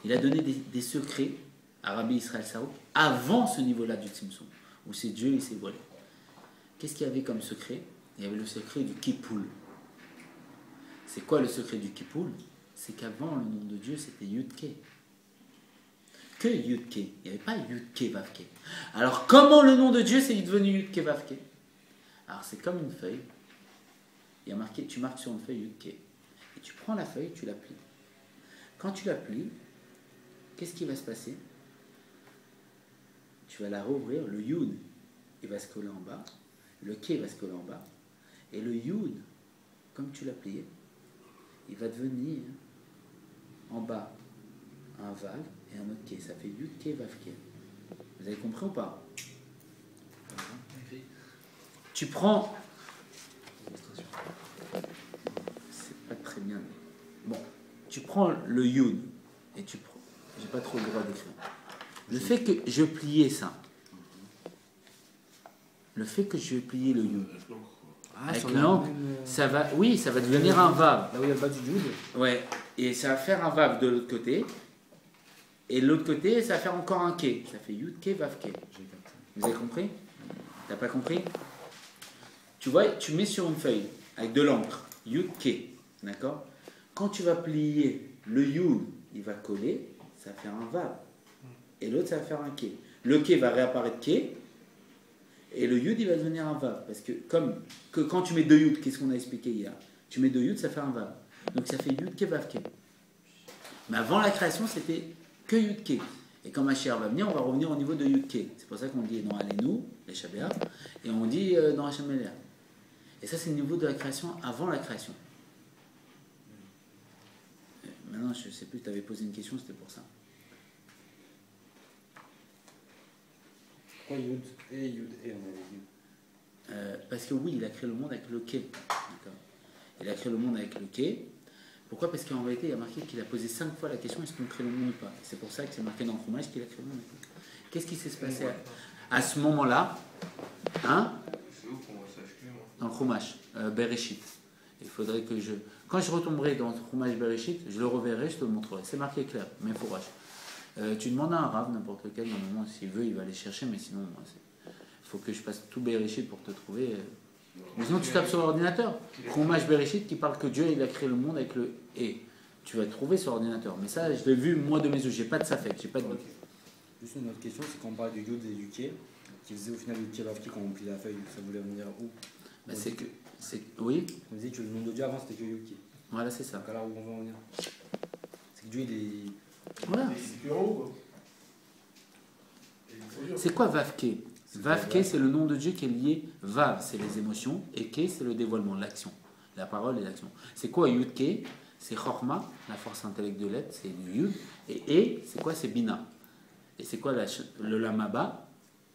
Il a donné des secrets à Rabbi Israël Saouk avant ce niveau-là du Tzimtzum, où c'est Dieu, il s'est voilé. Qu'est-ce qu'il y avait comme secret? Il y avait le secret du Kippoul. C'est quoi le secret du Kippoul? C'est qu'avant, le nom de Dieu, c'était Yud-Ke. Que Yud-Ke. Il n'y avait pas Yud-Ke Vav-Ke. Alors, comment le nom de Dieu, c'est devenu Yud-Ke Vav-Ke? Alors, c'est comme une feuille. Il y a marqué, tu marques sur une feuille Yud-Ke. Et tu prends la feuille, tu la plies. Quand tu la plies, qu'est-ce qui va se passer? Tu vas la rouvrir, le Yud, il va se coller en bas, le Ke va se coller en bas, et le Yud, comme tu l'as plié, il va devenir en bas un Vav et un autre Ke. Ça fait Yud Ke Vav Ke. Vous avez compris ou pas? Tu prends... C'est pas très bien. Bon, tu prends le Yud et tu prends... J'ai pas trop le droit d'écrire. Le fait que je pliais ça, le fait que je pliais le Yud, avec l'encre, ça va, oui, ça va devenir un Vav. Là où il y a le bas du Yud. Ouais, et ça va faire un Vav de l'autre côté. Et de l'autre côté, ça va faire encore un Ke. Ça fait Yud Ke Vav Ke. Vous avez compris? T'as pas compris? Tu vois, tu mets sur une feuille avec de l'encre, Yud Ke, d'accord? Quand tu vas plier le Yud, il va coller, ça va faire un Vav. Et l'autre, ça va faire un Ke. Le Ke va réapparaître Ke. Et le Yud, il va devenir un Vav. Parce que, quand tu mets deux Yud, qu'est-ce qu'on a expliqué hier? Tu mets deux Yud, ça fait un Vav. Donc ça fait Yud Ke Vav Ke. Mais avant la création, c'était que Yud Ke. Et quand Mashiach va venir, on va revenir au niveau de Yud Ke. C'est pour ça qu'on dit dans Alenu, les Shabbat, et on dit dans Hashem Elia. Et ça, c'est le niveau de la création avant la création. Maintenant, je ne sais plus, tu avais posé une question, c'était pour ça. Pourquoi Yud et Yud et on avait dit Parce que oui, il a créé le monde avec le Ke. D'accord. Il a créé le monde avec le Ke. Pourquoi? Parce qu'en réalité, il a marqué qu'il a posé 5 fois la question est-ce qu'on crée le monde ou pas? C'est pour ça que c'est marqué dans le Chumash qu'il a créé le monde. Qu'est-ce qui s'est passé à ce moment-là? Hein? C'est où qu'on voit ça? Excusez-moi. Dans le Chumash, Bereshit. Il faudrait que je... Quand je retomberai dans le Chumash Bereshit, je le reverrai, je te le montrerai. C'est marqué clair, mais il faut rush. Tu demandes à un rave, n'importe lequel, normalement, s'il veut, il va aller chercher, mais sinon, il faut que je passe tout Bereshit pour te trouver. Mais sinon, tu tapes sur l'ordinateur. Chumash Bereshit qui parle que Dieu, il a créé le monde avec le « et ». Tu vas trouver sur l'ordinateur. Mais ça, je l'ai vu, moi, de mes yeux. J'ai pas de safek, j'ai pas de doute. Juste une autre question, c'est quand on parle du Yud et du Ke, qui faisait au final Yud Ke Vav Ke quand on plie la feuille, ça voulait venir où? Bah, oui, On disait que le nom de Dieu avant c'était que Yud Ke. voilà, c'est ça. Donc alors où on va en venir? C'est que Dieu il est... Voilà. C'est que en haut, quoi. C'est quoi Vavke? Vavke, c'est le nom de Dieu qui est lié. Vav, c'est les émotions. Et Ke, c'est le dévoilement, l'action. La parole et l'action. C'est quoi Yud Ke? C'est Chorma, la force intellectuelle de l'être, c'est du Yud. Et c'est quoi? C'est Bina. Et c'est quoi le Lamaba?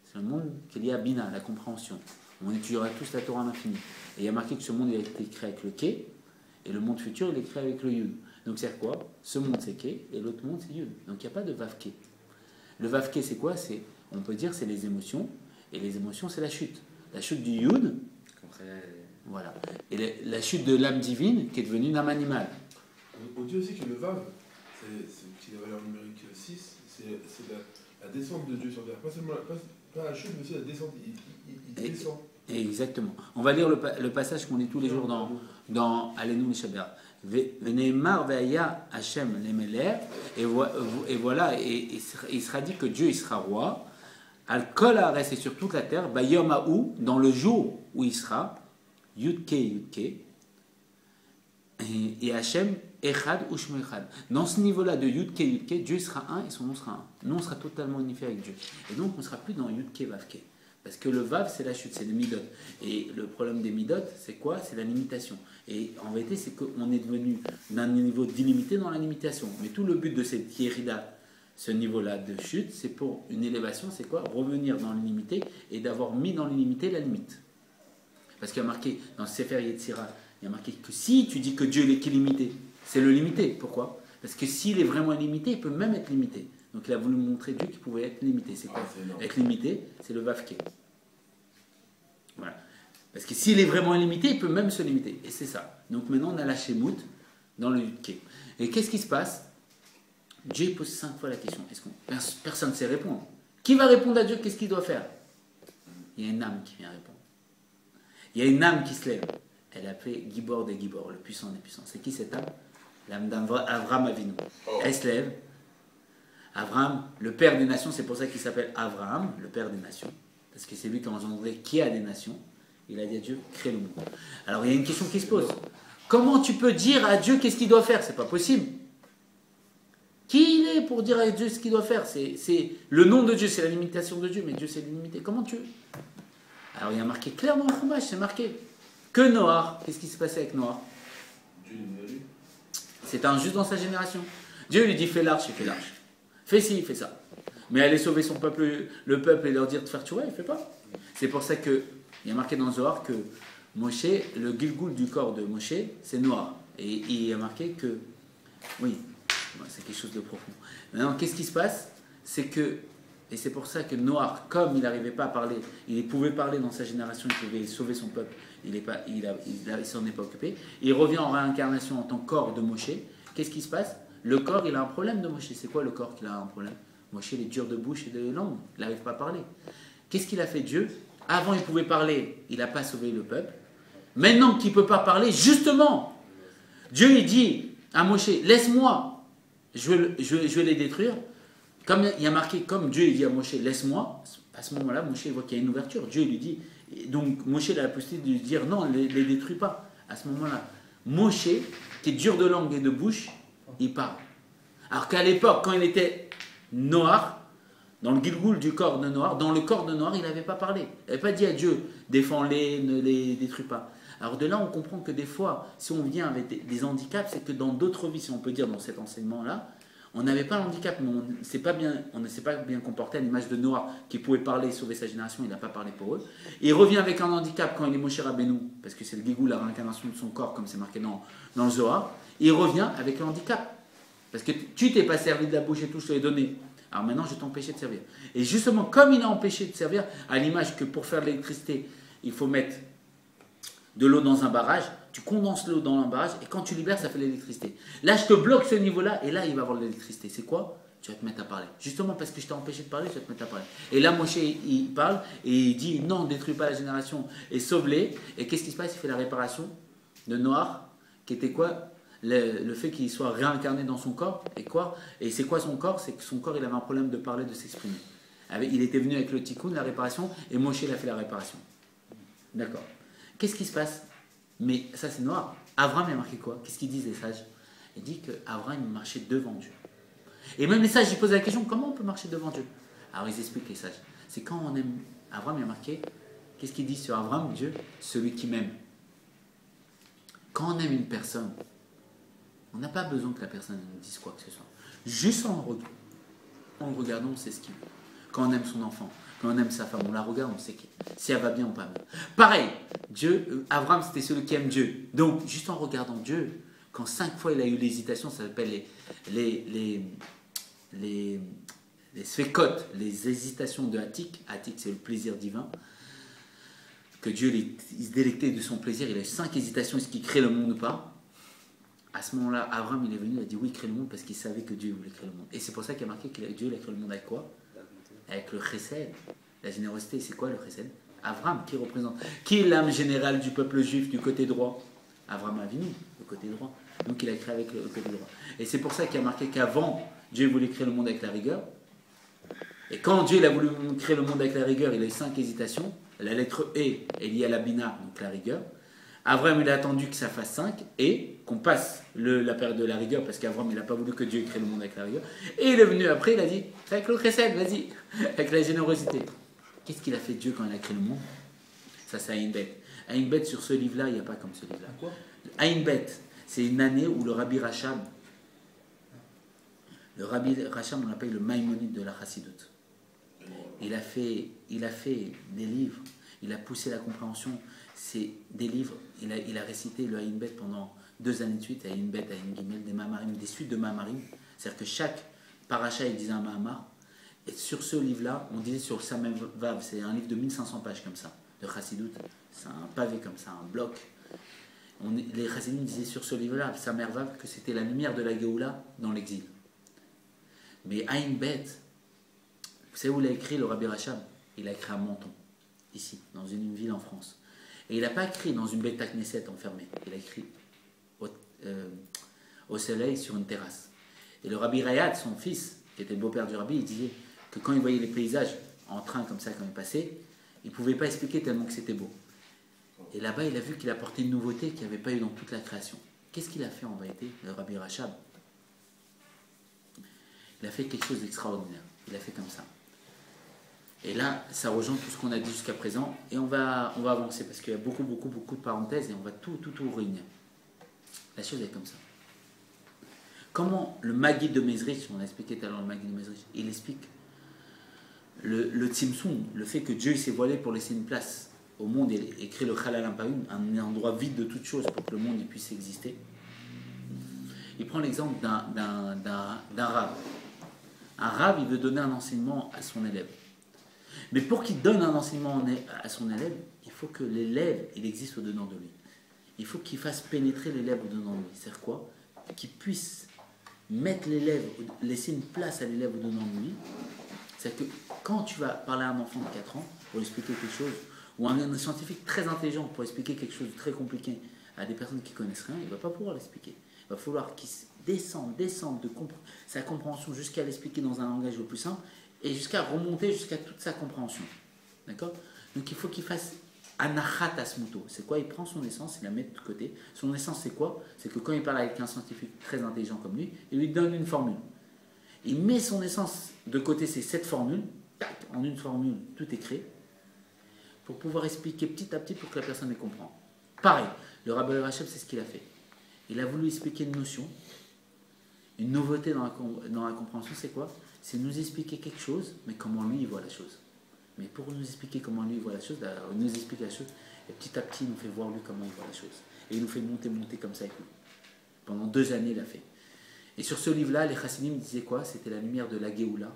C'est le monde qui est lié à Bina, la compréhension. On étudiera tous la Torah à l'infini. Et il y a marqué que ce monde il a été créé avec le Ke, et le monde futur il est créé avec le Yud. Donc c'est quoi? Ce monde c'est Ke, et l'autre monde c'est Yud. Donc il n'y a pas de Vavke. Le Vavke c'est quoi? On peut dire c'est les émotions, et les émotions c'est la chute. La chute du Yud, voilà. Et la chute de l'âme divine qui est devenue une âme animale. On dit aussi que le Vav, c'est la valeur numérique 6, c'est la descente de Dieu sur terre. Pas seulement Pas la chute, mais aussi la descente. Il descend. Exactement. On va lire le passage qu'on lit tous les jours dans Alenu Mishaber. Veneemar ve'aya Hashem lemeler, et voilà, et il sera dit que Dieu il sera roi, al kol haaretz, et sur toute la terre, bayom ha'u, dans le jour où il sera, yudke, et Hashem echad ushmo echad. Dans ce niveau-là de yudke, Dieu sera un et son nom sera un. Nous on sera totalement unifié avec Dieu. Et donc on ne sera plus dans yudke vavke. Parce que le vav, c'est la chute, c'est le midot. Et le problème des midot, c'est quoi? C'est la limitation. Et en vérité, c'est qu'on est devenu d'un niveau d'illimité dans la limitation. Mais tout le but de cette yérida, ce niveau-là de chute, c'est pour une élévation, c'est quoi? Revenir dans l'illimité et d'avoir mis dans l'illimité la limite. Parce qu'il y a marqué dans Sefer Yetzira, il y a marqué que si tu dis que Dieu est illimité, c'est le limité. Pourquoi? Parce que s'il est vraiment illimité, il peut même être limité. Donc il a voulu montrer Dieu qu'il pouvait être limité. C'est quoi? Être limité, c'est le vavke. Voilà. Parce que s'il est vraiment illimité, il peut même se limiter. Et c'est ça. Donc maintenant, on a la Shemut dans le Yudke. Et qu'est-ce qui se passe? Dieu pose 5 fois la question. Personne ne sait répondre. Qui va répondre à Dieu? Qu'est-ce qu'il doit faire? Il y a une âme qui vient répondre. Il y a une âme qui se lève. Elle est appelée Gibor des Gibor, le puissant des puissants. C'est qui cette âme? L'âme d'Avraham Avinu. Elle se lève. Abraham, le père des nations, c'est pour ça qu'il s'appelle Abraham, le père des nations, parce que c'est lui qui a engendré qui a des nations. Il a dit à Dieu, crée le monde. Alors il y a une question qui se pose. Comment tu peux dire à Dieu qu'est-ce qu'il doit faire? C'est pas possible. Qui il est pour dire à Dieu ce qu'il doit faire? C'est le nom de Dieu, c'est la limitation de Dieu, mais Dieu c'est l'illimité. Comment tu veux? Alors il y a marqué clairement dans le Chumash, c'est marqué que Noah, qu'est-ce qui s'est passé avec Noah? C'est un juste dans sa génération. Dieu lui dit fais l'arche, il fait l'arche. Fais ci, il fait ça. Mais aller sauver son peuple, le peuple et leur dire de faire tchouva, il ne fait pas. C'est pour ça qu'il y a marqué dans le Zohar que Moshe, le Gilgoul du corps de Moshe, c'est noir. Et il y a marqué que, oui, c'est quelque chose de profond. Maintenant, qu'est-ce qui se passe? C'est que, et c'est pour ça que Noir, comme il n'arrivait pas à parler, il pouvait parler dans sa génération, il pouvait sauver son peuple, il s'en est pas occupé. Il revient en réincarnation en tant que corps de Moshe. Qu'est-ce qui se passe? Le corps, il a un problème de Moshe. C'est quoi le corps qui a un problème? Moshe, il est dur de bouche et de langue. Il n'arrive pas à parler. Qu'est-ce qu'il a fait Dieu? Avant, il pouvait parler. Il n'a pas sauvé le peuple. Maintenant qu'il ne peut pas parler, justement, Dieu, il dit à Moshe, laisse-moi, je vais les détruire. Comme il y a marqué, comme Dieu il dit à Moshe, laisse-moi, à ce moment-là, Moshe voit qu'il y a une ouverture. Dieu lui dit, donc Moshe a la possibilité de dire, non, ne les détruis pas. À ce moment-là, Moshe, qui est dur de langue et de bouche, il parle. Alors qu'à l'époque, quand il était noir, dans le Gilgoul du corps de noir, dans le corps de noir, il n'avait pas parlé. Il n'avait pas dit à Dieu, défends-les, ne les détruis pas. Alors de là, on comprend que des fois, si on vient avec des handicaps, c'est que dans d'autres vies, si on peut dire dans cet enseignement-là, on n'avait pas l'handicap, mais on ne s'est pas bien comporté à l'image de Noah, qui pouvait parler et sauver sa génération, il n'a pas parlé pour eux. Et il revient avec un handicap quand il est Moshe Rabbeinu, parce que c'est le Gilgoul, la réincarnation de son corps, comme c'est marqué dans le Zohar. Et il revient avec le handicap. Parce que tu t'es pas servi de la bouche et tout, je te l'ai donné. Alors maintenant, je vais t'empêcher de servir. Et justement, comme il a empêché de servir, à l'image que pour faire de l'électricité, il faut mettre de l'eau dans un barrage, tu condenses l'eau dans un barrage, et quand tu libères, ça fait l'électricité. Là, je te bloque ce niveau-là, et là, il va avoir de l'électricité. C'est quoi? Tu vas te mettre à parler. Justement parce que je t'ai empêché de parler, je vais te mettre à parler. Et là, Moshe, il parle, et il dit, non, ne détruis pas la génération, et sauve-les. Et qu'est-ce qui se passe? Il fait la réparation de Noir, qui était quoi? Le fait qu'il soit réincarné dans son corps, et quoi? Et c'est quoi son corps? C'est que son corps, il avait un problème de parler, de s'exprimer. Il était venu avec le tikkun, la réparation, et Moshe, il a fait la réparation. D'accord. Qu'est-ce qui se passe? Mais ça, c'est noir. Abraham, il a marqué quoi? Qu'est-ce qu'ils disent les sages? Il dit qu'Abraham, il marchait devant Dieu. Et même les sages, ils posent la question, comment on peut marcher devant Dieu? Alors, ils expliquent les sages. C'est quand on aime... Abraham, il a marqué, qu'est-ce qu'il dit sur Abraham, Dieu? Celui qui m'aime. Quand on aime une personne, on n'a pas besoin que la personne nous dise quoi que ce soit. Juste en le regardant, on sait ce qu'il veut. Quand on aime son enfant, quand on aime sa femme, on la regarde, on sait si elle va bien ou pas bien. Pareil, Abraham, c'était celui qui aime Dieu. Donc, juste en regardant Dieu, quand 5 fois il a eu l'hésitation, ça s'appelle les sfekot, les hésitations de Hatik. Hatik, c'est le plaisir divin. Que Dieu il se délectait de son plaisir. Il a eu 5 hésitations, est-ce qu'il crée le monde ou pas? À ce moment-là, Abraham, il est venu, il a dit oui, il crée le monde parce qu'il savait que Dieu voulait créer le monde. Et c'est pour ça qu'il a marqué que Dieu il a créé le monde avec quoi? Avec le chesed. La générosité, c'est quoi le chesed? Avram, qui représente? Qui est l'âme générale du peuple juif du côté droit? Avram Avinu, le côté droit. Donc il a créé avec le côté droit. Et c'est pour ça qu'il y a marqué qu'avant, Dieu voulait créer le monde avec la rigueur. Et quand Dieu il a voulu créer le monde avec la rigueur, il a eu 5 hésitations. La lettre E est liée à la bina, donc la rigueur. Avram, il a attendu que ça fasse 5 et qu'on passe la période de la rigueur, parce qu'Avram, il n'a pas voulu que Dieu crée le monde avec la rigueur. Et il est venu après, il a dit, avec le chesed, vas-y, avec la générosité. Qu'est-ce qu'il a fait Dieu quand il a créé le monde? Ça, c'est Ayin Bet. Ayin Bet, sur ce livre-là, il n'y a pas comme ce livre-là. Quoi? Ayin Bet, c'est une année où le Rabbi Racham, on l'appelle le Maïmonide de la Chassidoute. Il a fait des livres, il a poussé la compréhension. C'est des livres, il a récité le Ayin Bet pendant 2 années de suite, Ayin Bet, Ayin Gimel, des Mahamarim, des suites de Mahamarim. C'est-à-dire que chaque paracha, il disait un Mahamar. Et sur ce livre-là, on disait sur le Samem Vav, c'est un livre de 1500 pages comme ça, de Chassidoute. C'est un pavé comme ça, un bloc. Les Chassidim disaient sur ce livre-là, le Samem Vav, que c'était la lumière de la Géoula dans l'exil. Mais Ayin Bet, vous savez où il a écrit le Rabbi Racham? Il a écrit à Menton, ici, dans une ville en France. Et il n'a pas écrit dans une Beit Knesset enfermée. Il a écrit au soleil sur une terrasse. Et le Rabbi Rayad, son fils, qui était le beau-père du Rabbi, il disait que quand il voyait les paysages en train comme ça quand il passait, il ne pouvait pas expliquer tellement que c'était beau. Et là-bas, il a vu qu'il apportait une nouveauté qu'il n'y avait pas eu dans toute la création. Qu'est-ce qu'il a fait en vérité, le Rabbi Rachab? Il a fait quelque chose d'extraordinaire. Il a fait comme ça. Et là, ça rejoint tout ce qu'on a dit jusqu'à présent. Et on va avancer parce qu'il y a beaucoup de parenthèses et on va tout réunir. La chose est comme ça. Comment le Maguid de Mezrich, on a expliqué tout à l'heure le Maguid de Mezrich, il explique le Tzimtzum, le fait que Dieu s'est voilé pour laisser une place au monde et créer le Chalal Ampaïm, un endroit vide de toute chose pour que le monde y puisse exister. Il prend l'exemple d'un rave. Un rave, il veut donner un enseignement à son élève. Mais pour qu'il donne un enseignement à son élève, il faut que l'élève, il existe au-dedans de lui. Il faut qu'il fasse pénétrer l'élève au-dedans de lui. C'est-à-dire quoi? Qu'il puisse mettre l'élève, laisser une place à l'élève au-dedans de lui. C'est-à-dire que quand tu vas parler à un enfant de 4 ans pour lui expliquer quelque chose, ou un scientifique très intelligent pour expliquer quelque chose de très compliqué à des personnes qui ne connaissent rien, il ne va pas pouvoir l'expliquer. Il va falloir qu'il descende de sa compréhension jusqu'à l'expliquer dans un langage le plus simple et jusqu'à remonter jusqu'à toute sa compréhension. D'accord? Donc il faut qu'il fasse anachat asmuto. C'est quoi? Il prend son essence, il la met de côté. Son essence, c'est quoi? C'est que quand il parle avec un scientifique très intelligent comme lui, il lui donne une formule. Il met son essence de côté, c'est cette formule, tac, en une formule, tout est créé, pour pouvoir expliquer petit à petit pour que la personne les comprenne. Pareil, le Rabbi Rachab, c'est ce qu'il a fait. Il a voulu expliquer une notion, une nouveauté dans la compréhension, c'est quoi? C'est nous expliquer quelque chose, mais comment lui il voit la chose. Mais pour nous expliquer comment lui il voit la chose, il nous explique la chose, et petit à petit il nous fait voir lui comment il voit la chose. Et il nous fait monter comme ça avec lui. Pendant 2 années il a fait. Et sur ce livre-là, les Chassidim disaient quoi? C'était la lumière de la Géoula,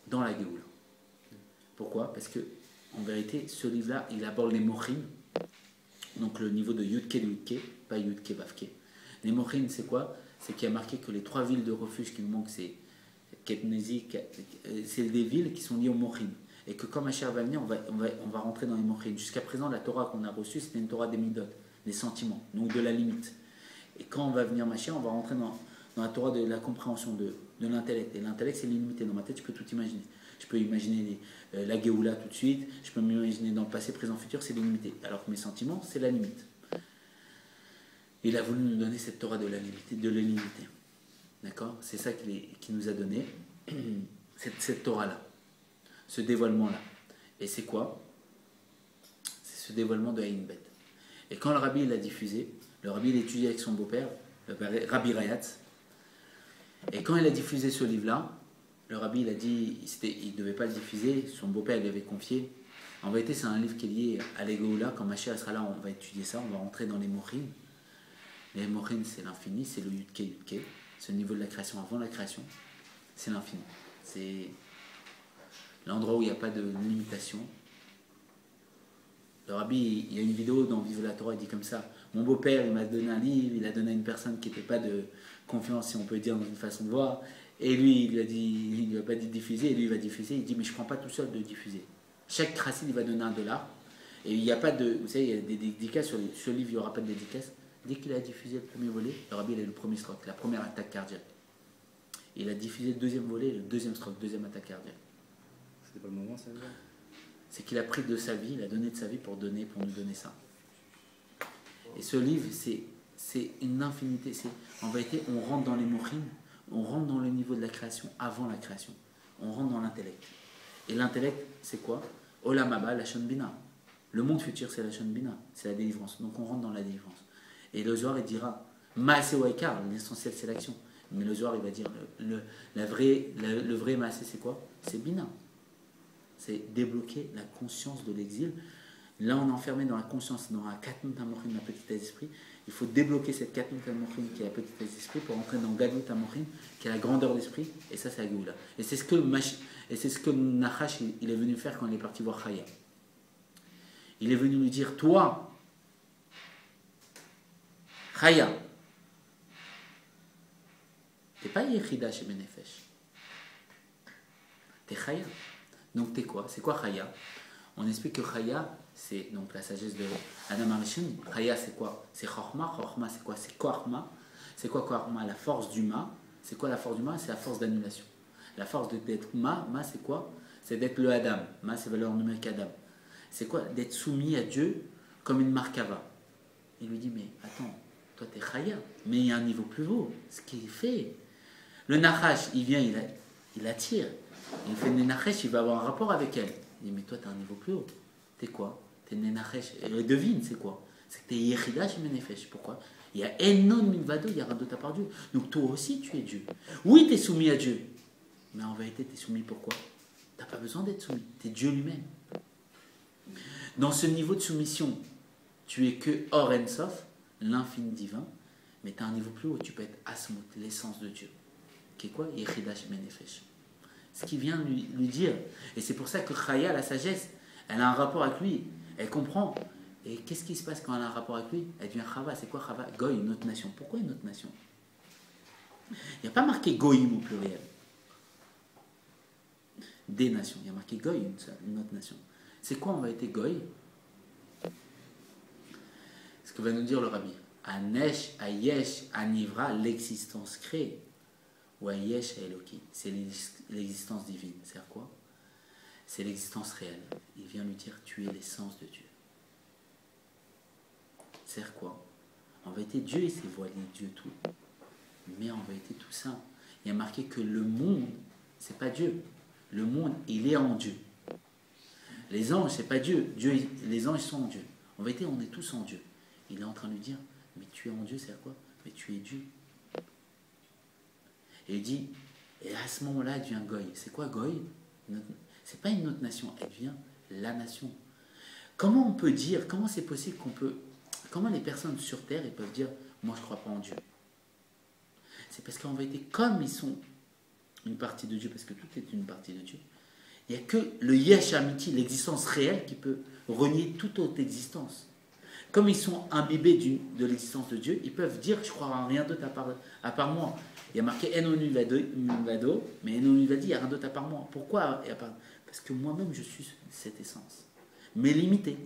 dans la Géoula. Pourquoi? Parce que, en vérité, ce livre-là, il aborde les mochim, donc le niveau de Yudke de Yudke, pas Yudke Vavke. Les mochim, c'est quoi? C'est qu'il y a marqué que les 3 villes de refuge qui nous manquent, c'est Ketnezi, c'est des villes qui sont liées aux mochim. Et que quand Mashiach va venir, on va rentrer dans les mochim. Jusqu'à présent, la Torah qu'on a reçue, c'était une Torah des midot, des sentiments, donc de la limite. Et quand on va venir Mashiach, on va rentrer dans la Torah de la compréhension de l'intellect. Et l'intellect, c'est limité. Dans ma tête, je peux tout imaginer. Je peux imaginer la Géoula tout de suite, je peux m'imaginer dans le passé, présent, futur, c'est limité. Alors que mes sentiments, c'est la limite. Il a voulu nous donner cette Torah de l'illimité. D'accord? C'est ça qu'il nous a donné, cette Torah-là, ce dévoilement-là. Et c'est quoi? C'est ce dévoilement de Ayin Bet. Et quand le Rabbi l'a diffusé, le Rabbi l'étudiait avec son beau-père, le Rabbi Rayat. Et quand il a diffusé ce livre-là, le Rabbi il a dit il ne devait pas le diffuser, son beau-père lui avait confié. En vérité, c'est un livre qui est lié à l'Egoula. Quand Mashiach sera là, on va étudier ça, on va rentrer dans les Mochim. Les Mochim, c'est l'infini, c'est le Yudke Yudke. C'est le niveau de la création avant la création. C'est l'infini. C'est l'endroit où il n'y a pas de limitation. Le Rabbi, il y a une vidéo dans Vive la Torah, il dit comme ça: mon beau-père, il m'a donné un livre, il a donné à une personne qui n'était pas de confiance, si on peut dire, dans une façon de voir. Et lui, il lui a pas dit de diffuser, et lui, il va diffuser. Il dit, mais je ne prends pas tout seul de diffuser. Chaque chassid, il va donner $1. Et il n'y a pas de. Vous savez, il y a des dédicaces sur le livre, il n'y aura pas de dédicace. Dès qu'il a diffusé le premier volet, le rabbi il a eu le premier stroke, la première attaque cardiaque. Il a diffusé le deuxième volet, le deuxième stroke, deuxième attaque cardiaque. C'était pas le moment, ça veut dire. C'est qu'il a pris de sa vie, il a donné de sa vie pour nous donner ça. Et ce livre, c'est une infinité. En vérité, on rentre dans les mochim, on rentre dans le niveau de la création avant la création. On rentre dans l'intellect. Et l'intellect, c'est quoi? Olam haba, la Shon Bina. Le monde futur, c'est la Shon Bina, c'est la délivrance. Donc on rentre dans la délivrance. Et le Zohar, il dira, Maaseh Waikar, l'essentiel, c'est l'action. Mais le Zohar, il va dire, le vrai Maaseh, c'est quoi? C'est Bina. C'est débloquer la conscience de l'exil. Là, on est enfermé dans la conscience, dans la Katnut HaMochim, la petite esprit. Il faut débloquer cette Katnut HaMochim qui est la petite esprit pour entrer dans Gadlut HaMochim, qui est la grandeur d'esprit. Et ça, c'est la Géoula. Et c'est ce que Nachash, il est venu faire quand il est parti voir Chaya. Il est venu lui dire, toi, Chaya, t'es pas Yechida chez Benefesh. T'es Chaya. Donc t'es quoi? C'est quoi Chaya? On explique que Chaya, c'est donc la sagesse de Adam Arishon. Chaya, c'est quoi? C'est Chochma. Chochma, c'est quoi? C'est Koachma. C'est quoi Koachma? La force du Ma. C'est quoi la force du Ma? C'est la force d'annulation. La force d'être Ma, c'est quoi? C'est d'être le Adam. Ma, c'est valeur numérique Adam. C'est quoi? D'être soumis à Dieu comme une markava. Il lui dit, mais attends, toi t'es Chaya, mais il y a un niveau plus haut. Ce qu'il fait. Le Nachash, il vient, il attire. Il fait Nenachesh, il va avoir un rapport avec elle. Il dit, mais toi, tu as un niveau plus haut. T'es quoi? T'es Nenachesh. Et devine, c'est quoi? C'est que t'es Yechida chez Menefesh. Pourquoi? Il y a Enon Minvado, il y a rien d'autre à part Dieu. Donc toi aussi, tu es Dieu. Oui, tu es soumis à Dieu. Mais en vérité, tu es soumis pourquoi? Tu n'as pas besoin d'être soumis. Tu es Dieu lui-même. Dans ce niveau de soumission, tu es que Or En Sof, l'infini divin, mais tu as un niveau plus haut. Tu peux être Asmut, l'essence de Dieu. Qui est quoi? Yechida chez Menefesh. Ce qu'il vient lui dire. Et c'est pour ça que Chaya, la sagesse, elle a un rapport avec lui. Elle comprend. Et qu'est-ce qui se passe quand elle a un rapport avec lui? Elle devient Chava. C'est quoi Chava? Goy, une autre nation. Pourquoi une autre nation? Il n'y a pas marqué Goïm au pluriel. Des nations. Il y a marqué Goy, une autre nation. C'est quoi en vérité Goy? Ce que va nous dire le rabbi. Anesh, Ayesh, Anivra, l'existence créée. Ou Ayesh Eloki, c'est l'existence divine. C'est quoi? C'est l'existence réelle. Il vient lui dire, tu es l'essence de Dieu. C'est quoi? En vérité, Dieu, il s'est voilé, Dieu tout. Mais en vérité, tout ça, il y a marqué que le monde, c'est pas Dieu. Le monde, il est en Dieu. Les anges, c'est pas Dieu. Les anges sont en Dieu. En vérité, on est tous en Dieu. Il est en train de lui dire, mais tu es en Dieu, c'est quoi? Mais tu es Dieu. Et il dit, et à ce moment-là, elle devient Goy. C'est quoi Goy? C'est pas une autre nation, elle devient la nation. Comment on peut dire, comment c'est possible comment les personnes sur Terre, ils peuvent dire, moi je ne crois pas en Dieu? C'est parce qu'en vérité, comme ils sont une partie de Dieu, parce que tout est une partie de Dieu, il n'y a que le Yesh Amiti, l'existence réelle, qui peut renier toute autre existence. Comme ils sont imbibés de l'existence de Dieu, ils peuvent dire, je crois en rien d'autre à part moi. Il y a marqué Enonu Vado, mais Enonu Vadi, il n'y a rien d'autre à part moi. Pourquoi? Parce que moi-même, je suis cette essence. Mais limitée.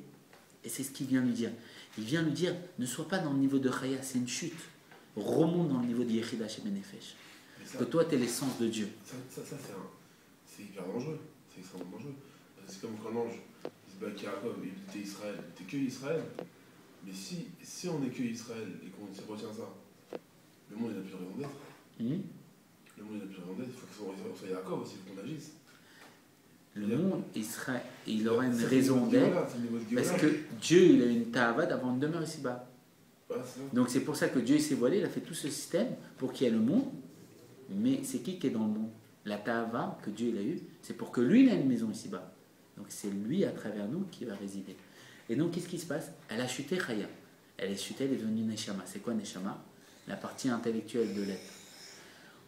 Et c'est ce qu'il vient lui dire. Il vient lui dire, ne sois pas dans le niveau de Chaya, c'est une chute. Remonte dans le niveau de Yechida chez Benefesh. Que toi, tu es l'essence de Dieu. C'est hyper dangereux. C'est extrêmement dangereux. C'est comme quand l'ange, il se bat avec Yaakov, il était Israël. T'es que Israël. Mais si on n'est que Israël et qu'on retient ça, le monde, il n'a plus raison d'être. Le monde, il n'a plus raison d'être. Il faut qu'on soit Yaakov aussi, il faut qu'on agisse. Le monde, il aura une raison d'être, parce que Dieu, il a une ta'ava d'avoir une demeure ici-bas. Donc c'est pour ça que Dieu s'est voilé, il a fait tout ce système pour qu'il y ait le monde. Mais c'est qui est dans le monde? La ta'ava que Dieu il a eue, c'est pour que lui, il ait une maison ici-bas. Donc c'est lui, à travers nous, qui va résider. Et donc, qu'est-ce qui se passe? Elle a chuté Chaya. Elle est chutée, elle est devenue Neshama. C'est quoi Neshama? La partie intellectuelle de l'être.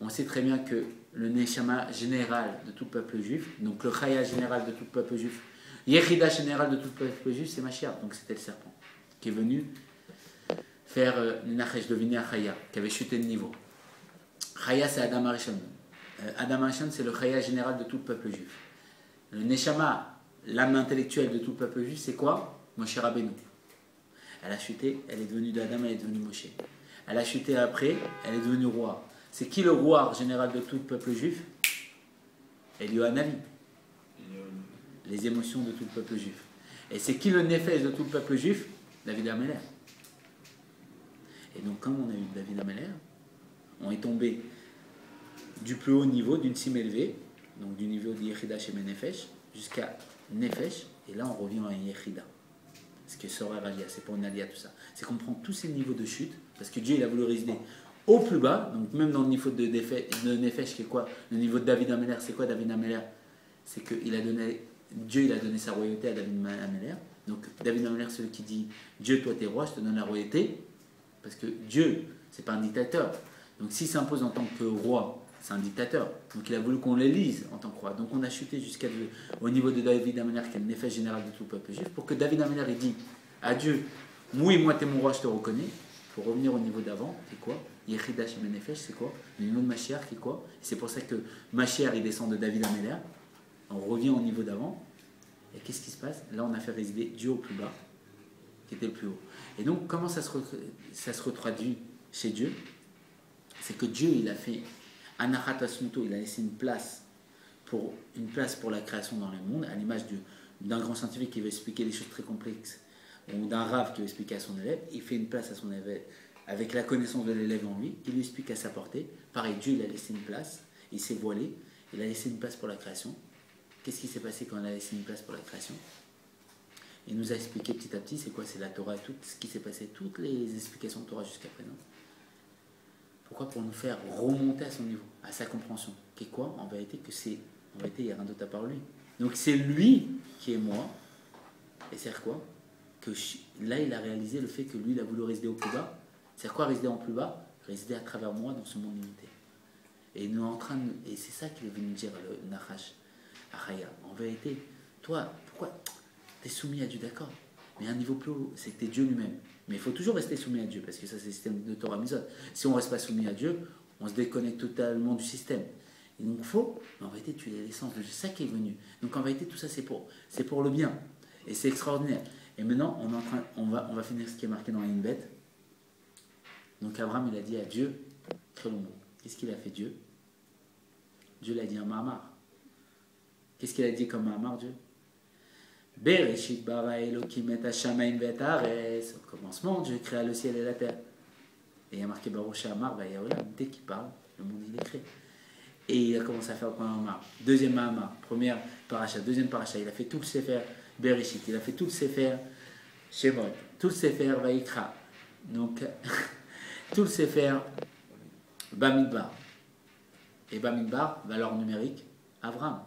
On sait très bien que le Neshama général de tout peuple juif, donc le Chaya général de tout peuple juif, Yechida général de tout peuple juif, c'est Mashiach, donc c'était le serpent, qui est venu faire Nachesh, deviner à Chaya, qui avait chuté de niveau. Chaya, c'est Adam Arishon. Adam Arishon, c'est le Chaya général de tout le peuple juif. Le Neshama, l'âme intellectuelle de tout le peuple juif, c'est quoi? Moshe Rabbeinu. Elle a chuté, elle est devenue d'Adam, elle est devenue Moshe. Elle a chuté après, elle est devenue roi. C'est qui le roi général de tout le peuple juif? Elioanavi. Les émotions de tout le peuple juif. Et c'est qui le Nefesh de tout le peuple juif? David Ameller. Et donc, comme on a eu David Ameller, on est tombé du plus haut niveau, d'une cime élevée, donc du niveau de Yechida chez Nefesh, jusqu'à Nefesh, et là on revient à Yechida. Ce que Sorer Alia, c'est pour Nadia, tout ça. C'est qu'on prend tous ces niveaux de chute, parce que Dieu il a voulu résider au plus bas, donc même dans le niveau de Nefesh, qui est quoi? Le niveau de David Ameller, c'est quoi David Ameller? C'est que Dieu il a donné sa royauté à David Ameller. Donc David Ameller, celui qui dit Dieu, toi t'es roi, je te donne la royauté, parce que Dieu, c'est pas un dictateur. Donc s'il s'impose en tant que roi, c'est un dictateur. Donc il a voulu qu'on l'élise en tant que roi. Donc on a chuté au niveau de David Ameller, qui est le Nefesh général de tout le peuple juif, pour que David Ameller ait dit à Dieu, moi t'es mon roi, je te reconnais. Il faut revenir au niveau d'avant, c'est quoi? Yechida Shema Nefesh, c'est quoi? Le niveau de Mashiach, qui est quoi? C'est pour ça que Mashiach, il descend de David Ameller. On revient au niveau d'avant. Et qu'est-ce qui se passe? Là, on a fait résider Dieu au plus bas, qui était le plus haut. Et donc, comment ça se retraduit chez Dieu? C'est que Dieu, il a fait Anachat Asunto, il a laissé une place pour la création dans le monde, à l'image d'un grand scientifique qui veut expliquer des choses très complexes, ou d'un rave qui veut expliquer à son élève. Il fait une place à son élève avec la connaissance de l'élève en lui, il lui explique à sa portée. Pareil, Dieu, il a laissé une place, il s'est voilé, il a laissé une place pour la création. Qu'est-ce qui s'est passé quand on a laissé une place pour la création? Il nous a expliqué petit à petit, c'est quoi? C'est la Torah, tout ce qui s'est passé, toutes les explications de Torah jusqu'à présent. Pourquoi? Pour nous faire remonter à son niveau, à sa compréhension. Qui est quoi? En vérité, il n'y a rien d'autre à part lui. Donc c'est lui qui est moi. Et c'est quoi? Là, il a réalisé le fait que lui, il a voulu résider au plus bas. C'est quoi résider en plus bas? Résider à travers moi dans ce monde limité. Et nous et c'est ça qu'il est venu dire le Nachash. En vérité, toi, pourquoi tu es soumis à Dieu, d'accord? Mais à un niveau plus haut, c'est que tu es Dieu lui-même. Mais il faut toujours rester soumis à Dieu, parce que ça, c'est le système de Torah Mizot. Si on ne reste pas soumis à Dieu, on se déconnecte totalement du système. Et donc, mais en vérité, tu es l'essence de ça qui est venu. Donc, en vérité, tout ça, c'est pour le bien. Et c'est extraordinaire. Et maintenant, on va finir ce qui est marqué dans la ligne bête. Donc, Abraham, il a dit à Dieu, crée le monde. Qu'est-ce qu'il a fait, Dieu? Dieu l'a dit un Mahamar. Qu'est-ce qu'il a dit comme Mahamar, Dieu? Bereshit bara Elokim et hashamayim ve'et haaretz. Au commencement, Dieu créa le ciel et la terre. Et il y a marqué Baruch She'amar vayaolam. Dès qu'il parle, le monde il est créé. Et il a commencé à faire le premier Mahamar. Deuxième Mahamar, première paracha, deuxième paracha. Il a fait tout le Sefer Bereshit. Il a fait tout le Sefer Shemot. Tout le Sefer Vayikra. Donc, tout le Sefer Bamidbar. Et Bamidbar, valeur numérique, Avraham.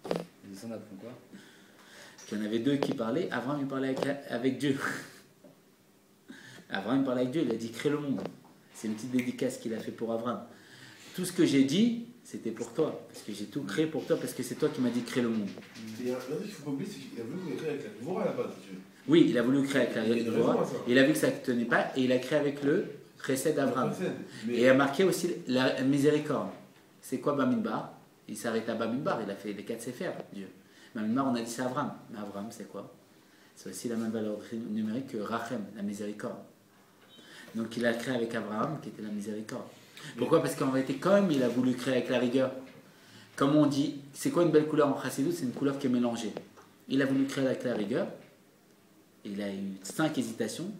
Et ça, on apprend quoi? Il y en avait deux qui parlaient. Abraham, il parlait avec Dieu. Abraham, il parlait avec Dieu. Il a dit crée le monde. C'est une petite dédicace qu'il a fait pour Abraham. Tout ce que j'ai dit, c'était pour toi. Parce que j'ai tout créé pour toi. Parce que c'est toi qui m'as dit créer le monde. Il y a un truc qu'il ne faut pas oublier, c'est qu'il a voulu créer avec la Gvora à la base, Dieu. Oui, il a voulu créer avec la Gvora. Il a vu que ça ne tenait pas. Et il a créé avec le Chesed d'Abraham. Et il a marqué aussi la miséricorde. C'est quoi Bamidbar? Il s'arrête à Bamidbar, il a fait les 4 séphères, Dieu. Bamidbar, on a dit c'est Abraham. Mais Abraham, c'est quoi? C'est aussi la même valeur numérique que Rachem, la miséricorde. Donc il a créé avec Abraham, qui était la miséricorde. Pourquoi? Parce qu'en vérité, comme il a voulu créer avec la rigueur, comme on dit, c'est quoi une belle couleur en Chassidut? C'est une couleur qui est mélangée. Il a voulu créer avec la rigueur, il a eu 5 hésitations,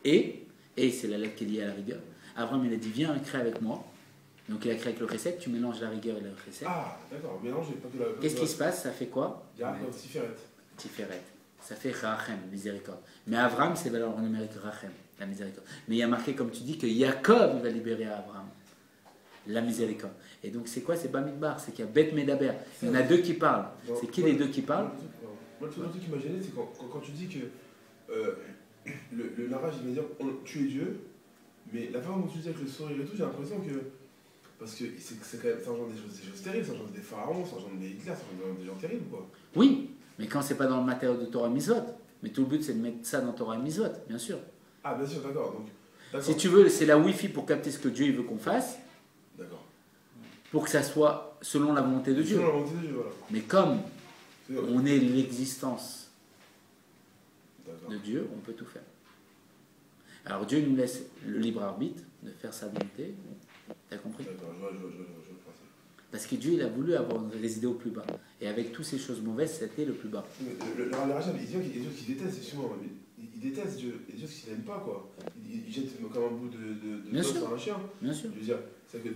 et c'est la lettre qui est liée à la rigueur. Abraham, il a dit, viens créer avec moi. Donc il a créé avec le chesed, tu mélanges la rigueur et le chesed. Ah, d'accord, mélanger, pas que la... Qu'est-ce qui se passe? Ça fait quoi? Tiferet. Tiferet. Ça fait Rachem, miséricorde. Mais Abraham, c'est valeur numérique Rachem, la miséricorde. Mais il y a marqué, comme tu dis, que Jacob va libérer Abraham, la miséricorde. Et donc c'est quoi? C'est Bamidbar, c'est qu'il y a Bet Medaber. Il y en a deux qui parlent. C'est qui les deux qui parlent? Moi, le truc qui m'a gêné, c'est quand tu dis que le narrage, il va dire tu es Dieu, mais la façon dont tu dis avec le sourire et tout, j'ai l'impression que. Parce que c'est quand même, ça engendre des choses terribles, ça engendre des pharaons, ça engendre des Hitler, ça engendre des gens terribles, quoi. Oui, mais quand c'est pas dans le matériau de Torah Mitzvot. Mais tout le but, c'est de mettre ça dans Torah Mitzvot, bien sûr. Ah, bien sûr, d'accord. Si tu veux, c'est la Wi-Fi pour capter ce que Dieu il veut qu'on fasse. D'accord. Pour que ça soit selon la volonté de Dieu. Selon la volonté de Dieu, voilà. Mais comme on est l'existence D'accord. de Dieu, on peut tout faire. Alors Dieu nous laisse le libre arbitre de faire sa volonté. T'as compris? D'accord, je vois le principe. Parce que Dieu, il a voulu avoir résidé au plus bas. Et avec toutes ces choses mauvaises, c'était le plus bas. Le Rachel, il dit qu'il déteste, excuse-moi, mais il déteste Dieu. Et Dieu, s'il n'aime pas, quoi. Il jette comme un bout de Bien dos sûr. sur un chien. Bien sûr. Je veux dire, c'est que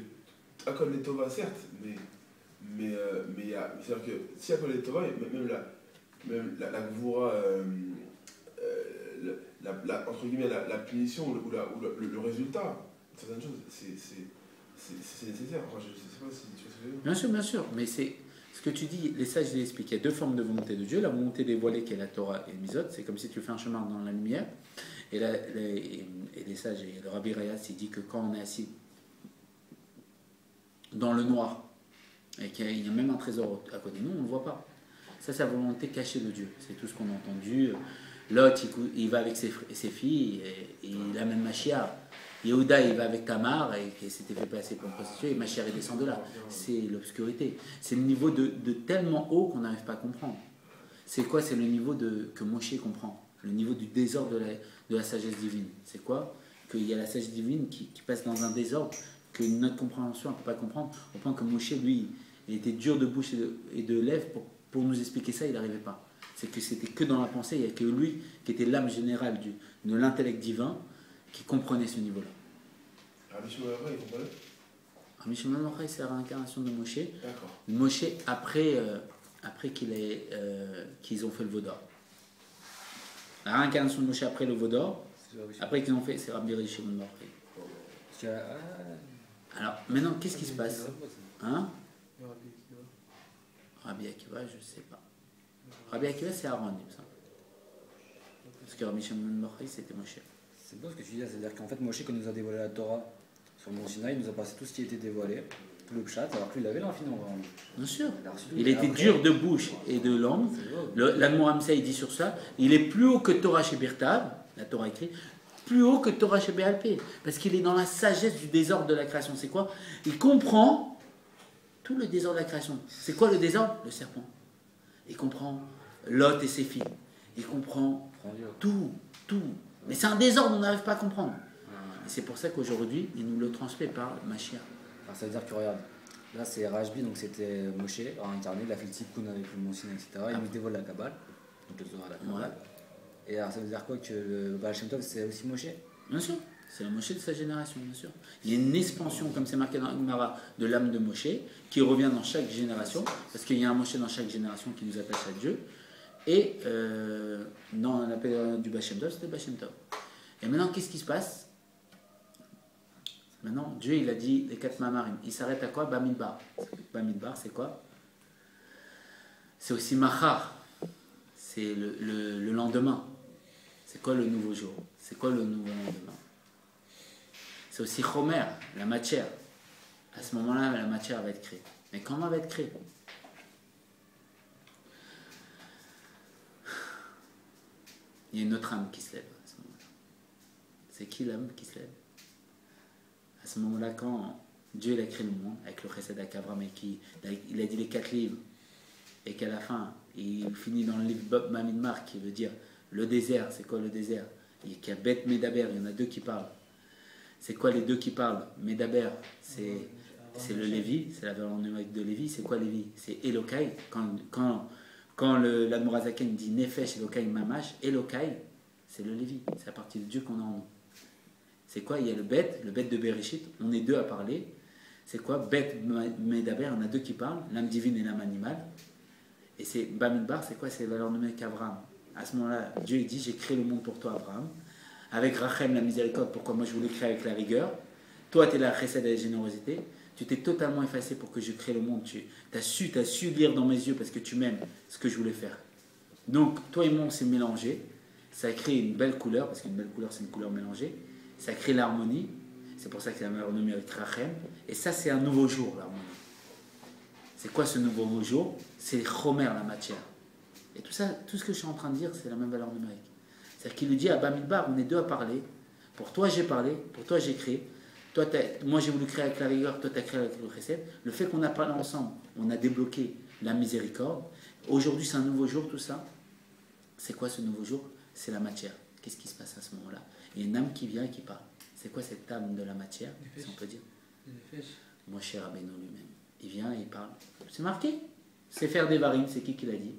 Akol les Tova, certes, mais il y a. C'est-à-dire que si Akol les Tova, même la Gvoura, entre guillemets, la punition ou le résultat de certaines choses, c'est nécessaire. Enfin, je ne sais pas si tu vois ce que je veux dire. Bien sûr. Mais c'est ce que tu dis, les sages les expliquent. Il y a deux formes de volonté de Dieu. La volonté dévoilée qui est la Torah et le Misot. C'est comme si tu fais un chemin dans la lumière. Et les sages, et le Rabbi Rayas, il dit que quand on est assis dans le noir, et qu'il y a même un trésor à côté de nous, on ne le voit pas. Ça, c'est la volonté cachée de Dieu. C'est tout ce qu'on a entendu. Lot, il va avec ses filles, et il amène Mashiach. Yehuda, il va avec Tamar, et qui s'était fait passer pour une prostituée, et Mashiach, il descend de là. C'est l'obscurité. C'est le niveau de tellement haut qu'on n'arrive pas à comprendre. C'est quoi? C'est le niveau que Moshe comprend. Le niveau du désordre de la sagesse divine. C'est quoi? Qu'il y a la sagesse divine qui passe dans un désordre que notre compréhension ne peut pas comprendre, au point que Moshe, lui, il était dur de bouche et de lèvres pour nous expliquer ça, il n'arrivait pas. C'est que c'était que dans la pensée, il n'y a que lui qui était l'âme générale de l'intellect divin qui comprenait ce niveau-là. Rabbi Shimon Bar Yochai, il comprenait? Rabbi Shimon Bar Yochai, c'est la réincarnation de Moshe. D'accord. Moshe, après qu'ils ont fait le Vaudor. La réincarnation de Moshe après le Vaudor, après qu'ils ont fait, c'est Rabbi Shimon Bar Yochai. Alors, maintenant, qu'est-ce qui se passe? Hein? Rabbi Akiva, je ne sais pas. Rabbi Akiva, c'est Aaron, il me semble. Parce que Rabbi Shimon Bar Yochai, c'était Moshe. C'est beau ce que tu dis là, c'est-à-dire qu'en fait, Moshe, quand il nous a dévoilé la Torah sur le Mont Sinaï, il nous a passé tout ce qui était dévoilé, tout le pshat, alors qu'il avait l'infini en vraiment. Bien sûr. Il Il était dur de bouche et de langue. L'Admor Amsa, il dit sur ça, il est plus haut que Torah chez Birtav, la Torah écrite, plus haut que Torah chez Béalpé, parce qu'il est dans la sagesse du désordre de la création. C'est quoi? Il comprend tout le désordre de la création. C'est quoi le désordre? Le serpent. Il comprend Lot et ses filles. Il comprend tout. Mais c'est un désordre, on n'arrive pas à comprendre. Et c'est pour ça qu'aujourd'hui, il nous le transmet par Mashiach. Alors ça veut dire que regarde, là c'est Rajbi, donc c'était Moshe incarné, il a fait le tikkun avec le Mont Sinaï, etc. Il nous dévoile la Kabbale, donc le Zohar, la Kabbale. Ouais. Et alors ça veut dire quoi? Que le Baal Shem Tov c'est aussi Moshe? Bien sûr, c'est le Moshe de sa génération, bien sûr. Il y a une expansion, comme c'est marqué dans Gemara, de l'âme de Moshe, qui revient dans chaque génération, parce qu'il y a un Moshe dans chaque génération qui nous attache à Dieu. Et dans la période du Baal Shem Tov, c'était Baal Shem Tov. Et maintenant, qu'est-ce qui se passe? Maintenant, Dieu, il a dit les 4 mamarim. Il s'arrête à quoi? Bamidbar. Bamidbar, c'est quoi? C'est aussi Machar. C'est le lendemain. C'est quoi le nouveau jour? C'est quoi le nouveau lendemain? C'est aussi Chomer, la matière. À ce moment-là, la matière va être créée. Mais comment va être créée? Il y a une autre âme qui se lève à ce moment-là. C'est qui l'âme qui se lève? À ce moment-là, quand Dieu il a créé le monde, avec le Chesed d'Akavram, et il a dit les 4 livres, et qu'à la fin, il finit dans le livre Bob Mamidmar, qui veut dire le désert. C'est quoi le désert? Il y a Bet Medaber, il y en a 2 qui parlent. C'est quoi les 2 qui parlent? Medaber, c'est le Lévi, c'est la valeur numérique de Lévi. C'est quoi Lévi? C'est Elokai. Quand l'Admorazaken dit Nefesh Elokai Mamash, Elokai, c'est le Lévi, c'est la partie de Dieu qu'on a en nous. C'est quoi? Il y a le Bet de Bereshit, on est 2 à parler. C'est quoi? Bet Medaber, on a 2 qui parlent, l'âme divine et l'âme animale. Et c'est Bamidbar, c'est quoi? C'est les valeurs numériques Abraham. À ce moment-là, Dieu dit j'ai créé le monde pour toi, Abraham. Avec Rachem, la miséricorde, pourquoi moi je voulais créer avec la rigueur. Toi, tu es la chesed et la générosité. Tu t'es totalement effacé pour que je crée le monde. Tu as su lire dans mes yeux parce que tu m'aimes ce que je voulais faire. Donc, toi et moi, on s'est mélangés. Ça a créé une belle couleur, parce qu'une belle couleur, c'est une couleur mélangée. Ça a créé l'harmonie. C'est pour ça que c'est la meilleure numérique Rachem. Et ça, c'est un nouveau jour, l'harmonie. C'est quoi ce nouveau jour? C'est Chomer, la matière. Et tout ça, tout ce que je suis en train de dire, c'est la même valeur numérique. C'est-à-dire qu'il lui dit à Bamidbar, on est 2 à parler. Pour toi, j'ai parlé. Pour toi, j'ai créé. Moi, j'ai voulu créer avec la rigueur. Toi, tu as créé avec le Chesed. Le fait qu'on a parlé ensemble, on a débloqué la miséricorde. Aujourd'hui, c'est un nouveau jour, tout ça. C'est quoi ce nouveau jour? C'est la matière. Qu'est-ce qui se passe à ce moment-là? Il y a une âme qui vient et qui parle. C'est quoi cette âme de la matière, si on peut dire? Moshe Rabbeinu lui-même. Il vient et il parle. C'est marqué. C'est faire des varines. C'est qui l'a dit?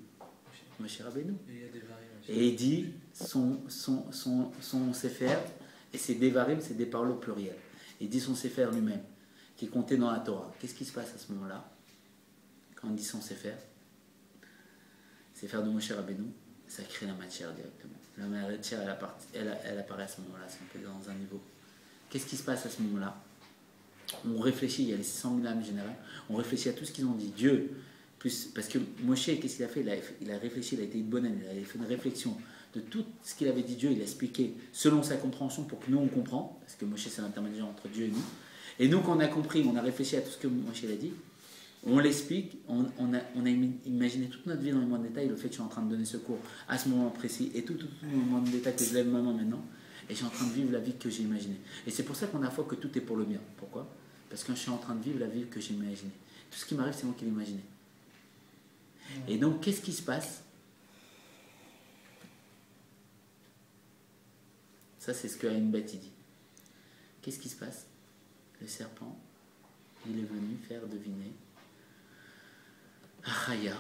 Moshe Rabbeinu. Et il dit son Sefer, et c'est des varines, c'est des paroles au pluriel. Il dit son Sefer lui-même, qui est compté dans la Torah. Qu'est-ce qui se passe à ce moment-là? Quand on dit son Sefer de Moshe Rabbeinu, ça crée la matière directement. La matière, elle apparaît à ce moment-là, si on peut dire, dans un niveau. Qu'est-ce qui se passe à ce moment-là? On réfléchit, il y a les 600 000 âmes générales, on réfléchit à tout ce qu'ils ont dit. Dieu, plus, parce que Moshe, qu'est-ce qu'il a fait? Il a réfléchi, il a été une bonne âme, il a fait une réflexion de tout ce qu'il avait dit Dieu, il a expliqué selon sa compréhension pour que nous on comprenne, parce que Moshe c'est l'intermédiaire entre Dieu et nous. Et nous, quand on a compris, on a réfléchi à tout ce que Moshe a dit, on l'explique, on a imaginé toute notre vie dans les moindres détails, le fait que je suis en train de donner secours à ce moment précis, et tout le moindre détail que je lève ma main maintenant, et je suis en train de vivre la vie que j'ai imaginée. Et c'est pour ça qu'on a foi que tout est pour le bien. Pourquoi? Parce que je suis en train de vivre la vie que j'ai imaginée. Tout ce qui m'arrive, c'est moi qui l'ai imaginé. Et donc, qu'est-ce qui se passe? Ça, c'est ce que Aïn Bet dit. Qu'est-ce qui se passe? Le serpent, il est venu faire deviner à Chaya,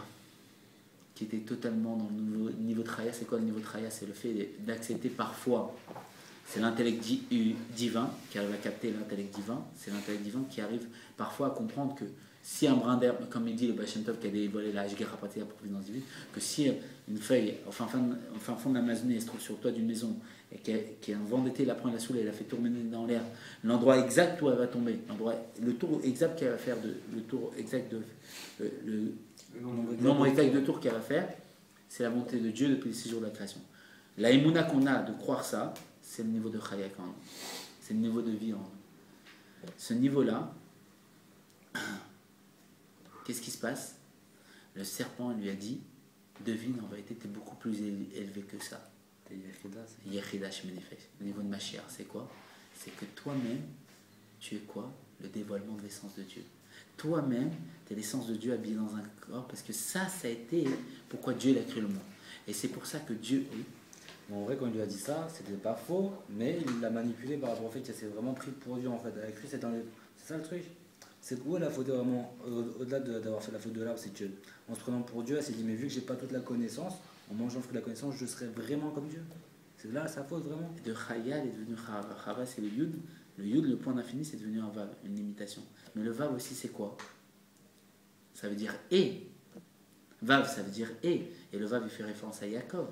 qui était totalement dans le niveau de Chaya. C'est quoi le niveau de Chaya? C'est le fait d'accepter parfois. C'est l'intellect divin qui arrive à capter l'intellect divin. C'est l'intellect divin qui arrive parfois à comprendre que si un brin d'herbe, comme il dit le Baal Shem Tov qui a dévoilé la Hashgacha Pratit, la providence divine, que si une feuille, enfin fond de l'Amazonie, elle se trouve sur le toit d'une maison et qu'il y a un vent d'été, la prend, la soulève, elle la fait tourner dans l'air, l'endroit exact où elle va tomber, le tour exact qu'elle va faire, le nombre exact de tours qu'elle va faire, c'est la volonté de Dieu depuis les 6 jours de la création. La émouna qu'on a de croire ça, c'est le niveau de Chaya quand même. C'est le niveau de vie en nous. Ce niveau-là, qu'est-ce qui se passe? Le serpent lui a dit, devine, en vérité, tu es beaucoup plus élevé que ça. Yechida Shemenefesh. Le niveau de Mashiach, c'est quoi? C'est que toi-même, tu es quoi? Le dévoilement de l'essence de Dieu. Toi-même, tu es l'essence de Dieu habillée dans un corps, parce que ça a été pourquoi Dieu a créé le monde. Et c'est pour ça que Dieu... Oui. En vrai, quand il lui a dit ça, c'était pas faux, mais il l'a manipulé par rapport au fait qu'il s'est vraiment pris pour Dieu en fait. Avec lui, c'est ça le truc. C'est où la faute vraiment, au-delà d'avoir fait la faute de l'arbre, c'est qu'en se prenant pour Dieu, elle s'est dit, mais vu que j'ai pas toute la connaissance, en mangeant le fruit de la connaissance, je serai vraiment comme Dieu. C'est là sa faute vraiment. De Chaya, elle est devenue Chava. Chava, c'est le Yud. Le Yud, le point d'infini, c'est devenu un Vav, une limitation. Mais le Vav aussi, c'est quoi? Ça veut dire et. Vav, ça veut dire et. Et le Vav, il fait référence à Yaakov.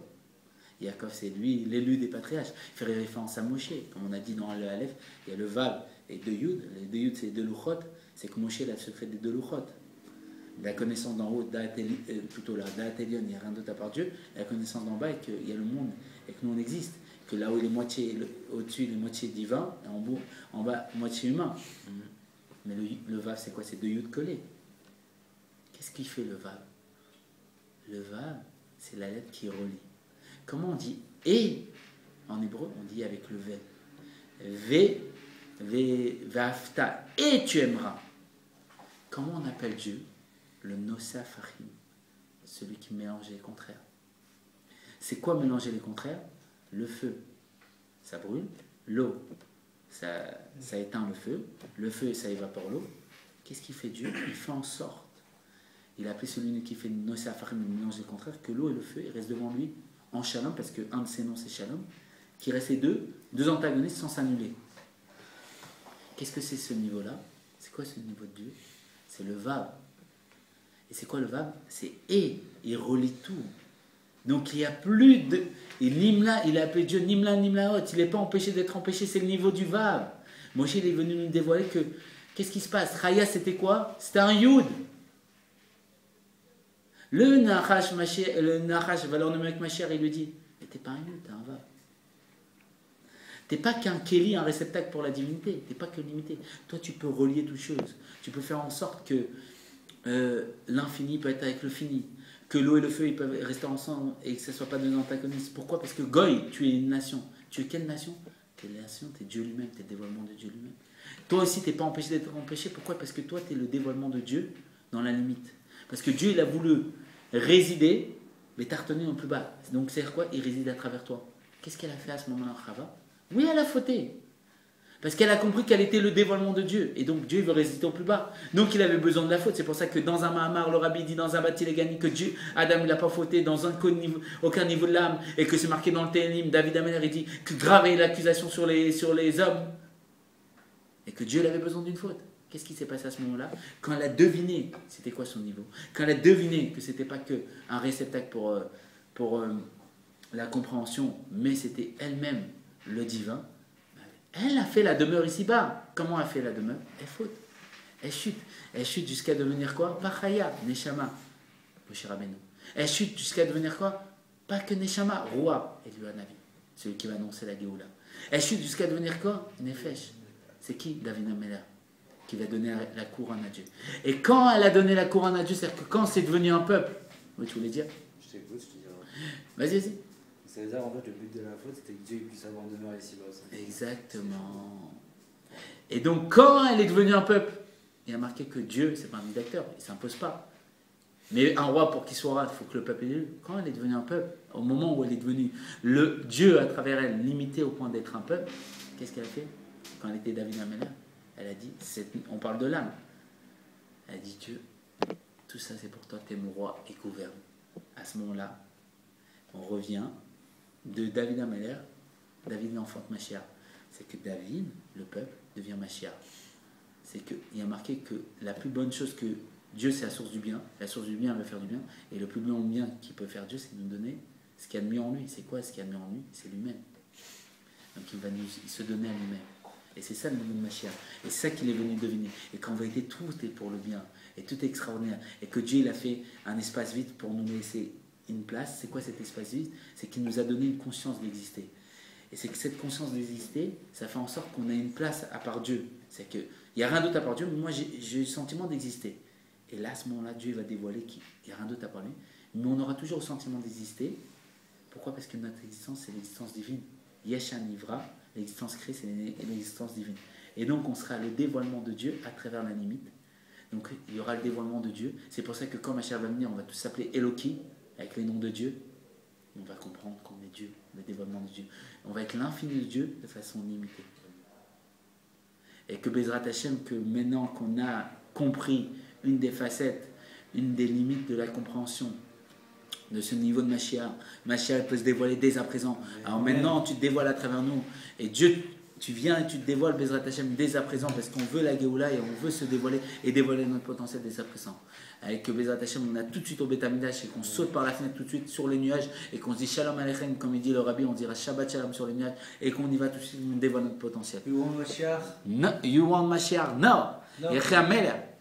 Yaakov, c'est lui, l'élu des patriarches. Il fait référence à Moshe. Comme on a dit dans le Aleph, il y a le Vav et deux Yud. Les deux Yud, c'est deux Luchot. C'est que Moshe a le secret des deux Luchot. La connaissance d'en haut, plutôt là, d'Atelion, il n'y a rien d'autre à part Dieu. La connaissance d'en bas est qu'il y a le monde et que nous on existe. Que là où il est moitié, au-dessus, il est moitié divin, et en bas, moitié humain. Mais le Vav, c'est quoi? C'est deux Yud collés. Qu'est-ce qui fait le Vav? Le Vav, c'est la lettre qui relie. Comment on dit et en hébreu? On dit avec le V. Vafta, et tu aimeras. Comment on appelle Dieu? Le Nosaf Achim, celui qui mélange les contraires. C'est quoi mélanger les contraires? Le feu, ça brûle. L'eau, ça éteint le feu. Le feu, ça évapore l'eau. Qu'est-ce qu'il fait Dieu? Il fait en sorte, il a appelé celui qui fait Nosaf Achim, le mélange des contraires, que l'eau et le feu, ils restent devant lui en shalom, parce qu'un de ses noms c'est shalom, qui restent deux antagonistes sans s'annuler. Qu'est-ce que c'est ce niveau-là? C'est quoi ce niveau de Dieu? C'est le Vav. Et c'est quoi le Vav? C'est et. Il relie tout. Donc il n'y a plus de... Et Nimla, il a appelé Dieu Nimla, Nimlaot. Il n'est pas empêché d'être empêché, c'est le niveau du Vav. Moshe il est venu nous dévoiler que... Qu'est-ce qui se passe? Chaya, c'était quoi? C'était un Yud. Le Nachash, valeur numérique Mashiach, il lui dit, mais t'es pas un Yud, t'es un Vav. T'es pas qu'un Kéli, un réceptacle pour la divinité. T'es pas que limité. Toi, tu peux relier toutes choses. Tu peux faire en sorte que l'infini peut être avec le fini. Que l'eau et le feu, ils peuvent rester ensemble et que ce ne soit pas deux antagonistes. Pourquoi? Parce que Goy, tu es une nation. Tu es quelle nation? Tu es la nation, tu es Dieu lui-même, tu es le dévoilement de Dieu lui-même. Toi aussi, tu n'es pas empêché d'être empêché. Pourquoi? Parce que toi, tu es le dévoilement de Dieu dans la limite. Parce que Dieu, il a voulu résider, mais t'as retenu en plus bas. Donc, c'est quoi? Il réside à travers toi. Qu'est-ce qu'elle a fait à ce moment-là, Chava? Oui, elle a fauté. Parce qu'elle a compris qu'elle était le dévoilement de Dieu. Et donc Dieu veut résister au plus bas. Donc il avait besoin de la faute. C'est pour ça que dans un Mahamar, le Rabbi dit dans un Batilégani que Dieu, Adam il n'a pas fauté dans aucun niveau de l'âme. Et que c'est marqué dans le Télim, David Améler, il dit que grave est l'accusation sur les hommes. Et que Dieu il avait besoin d'une faute. Qu'est-ce qui s'est passé à ce moment-là? Quand elle a deviné, c'était quoi son niveau? Quand elle a deviné que c'était pas qu'un réceptacle pour la compréhension, mais c'était elle-même le divin. Elle a fait la demeure ici-bas. Comment elle fait la demeure? Elle faute. Elle chute. Elle chute jusqu'à devenir quoi? Pas Chaya, Neshama. Elle chute jusqu'à devenir quoi? Pas que Neshama, roi. Et lui Navi, celui qui va annoncer la Géoula. Elle chute jusqu'à devenir quoi? Nefesh. C'est qui? David Améler, qui va donner la couronne à Dieu. Et quand elle a donné la couronne à Dieu, c'est-à-dire que quand c'est devenu un peuple, oui, tu voulais dire? Je t'écoute, je te dirai. Vas-y, vas-y. Ça veut dire en fait le but de la faute c'était que Dieu puisse avoir demeure ici-bas. Exactement. Et donc quand elle est devenue un peuple, il y a marqué que Dieu, c'est pas un dictateur, il ne s'impose pas. Mais un roi pour qu'il soit roi, il faut que le peuple est élu. Quand elle est devenue un peuple, au moment où elle est devenue le Dieu à travers elle, limité au point d'être un peuple, qu'est-ce qu'elle a fait? Quand elle était David Améler, elle a dit, on parle de l'âme. Elle a dit Dieu, tout ça c'est pour toi, t'es mon roi et gouverne. À ce moment-là, on revient de David Améler, David l'enfante Mashiach. C'est que David, le peuple, devient Mashiach. C'est qu'il y a marqué que la plus bonne chose que Dieu, c'est la source du bien. La source du bien, elle va faire du bien. Et le plus bon bien qu'il peut faire Dieu, c'est de nous donner ce qu'il y a de mieux en lui. C'est quoi ce qu'il y a de mieux en lui? C'est lui-même. Donc il va se donner à lui-même. Et c'est ça le nom de Mashiach. Et c'est ça qu'il est venu deviner. Et qu'en vérité, tout est pour le bien. Et tout est extraordinaire. Et que Dieu, il a fait un espace vide pour nous laisser une place. C'est quoi cet espace vide? C'est qu'il nous a donné une conscience d'exister. Et c'est que cette conscience d'exister, ça fait en sorte qu'on a une place à part Dieu. C'est qu'il n'y a rien d'autre à part Dieu, mais moi j'ai le sentiment d'exister. Et là, à ce moment-là, Dieu va dévoiler qu'il n'y a rien d'autre à part lui. Mais on aura toujours le sentiment d'exister. Pourquoi? Parce que notre existence, c'est l'existence divine. Yesha Nivra, l'existence créée, c'est l'existence divine. Et donc, on sera le dévoilement de Dieu à travers la limite. Donc, il y aura le dévoilement de Dieu. C'est pour ça que quand Mashiach va venir, on va tous s'appeler Eloki, avec les noms de Dieu. On va comprendre qu'on est Dieu, le dévoilement de Dieu. On va être l'infini de Dieu de façon limitée. Et que Bezrat Hashem, que maintenant qu'on a compris une des facettes, une des limites de la compréhension de ce niveau de Mashiach, Mashiach peut se dévoiler dès à présent. Alors maintenant, tu te dévoiles à travers nous. Et Dieu, tu viens et tu te dévoiles Bezrat Hashem dès à présent parce qu'on veut la Géoula et on veut se dévoiler et dévoiler notre potentiel dès à présent. Avec Bezrat Hashem, on a tout de suite au Beth Amikdash et qu'on saute par la fenêtre tout de suite sur les nuages et qu'on se dit Shalom Aleichem, comme il dit le Rabbi, on dira Shabbat Shalom sur les nuages et qu'on y va tout de suite, on dévoile notre potentiel. You want Mashiach? No, you want Mashiach? No. No. Yechi Amelech.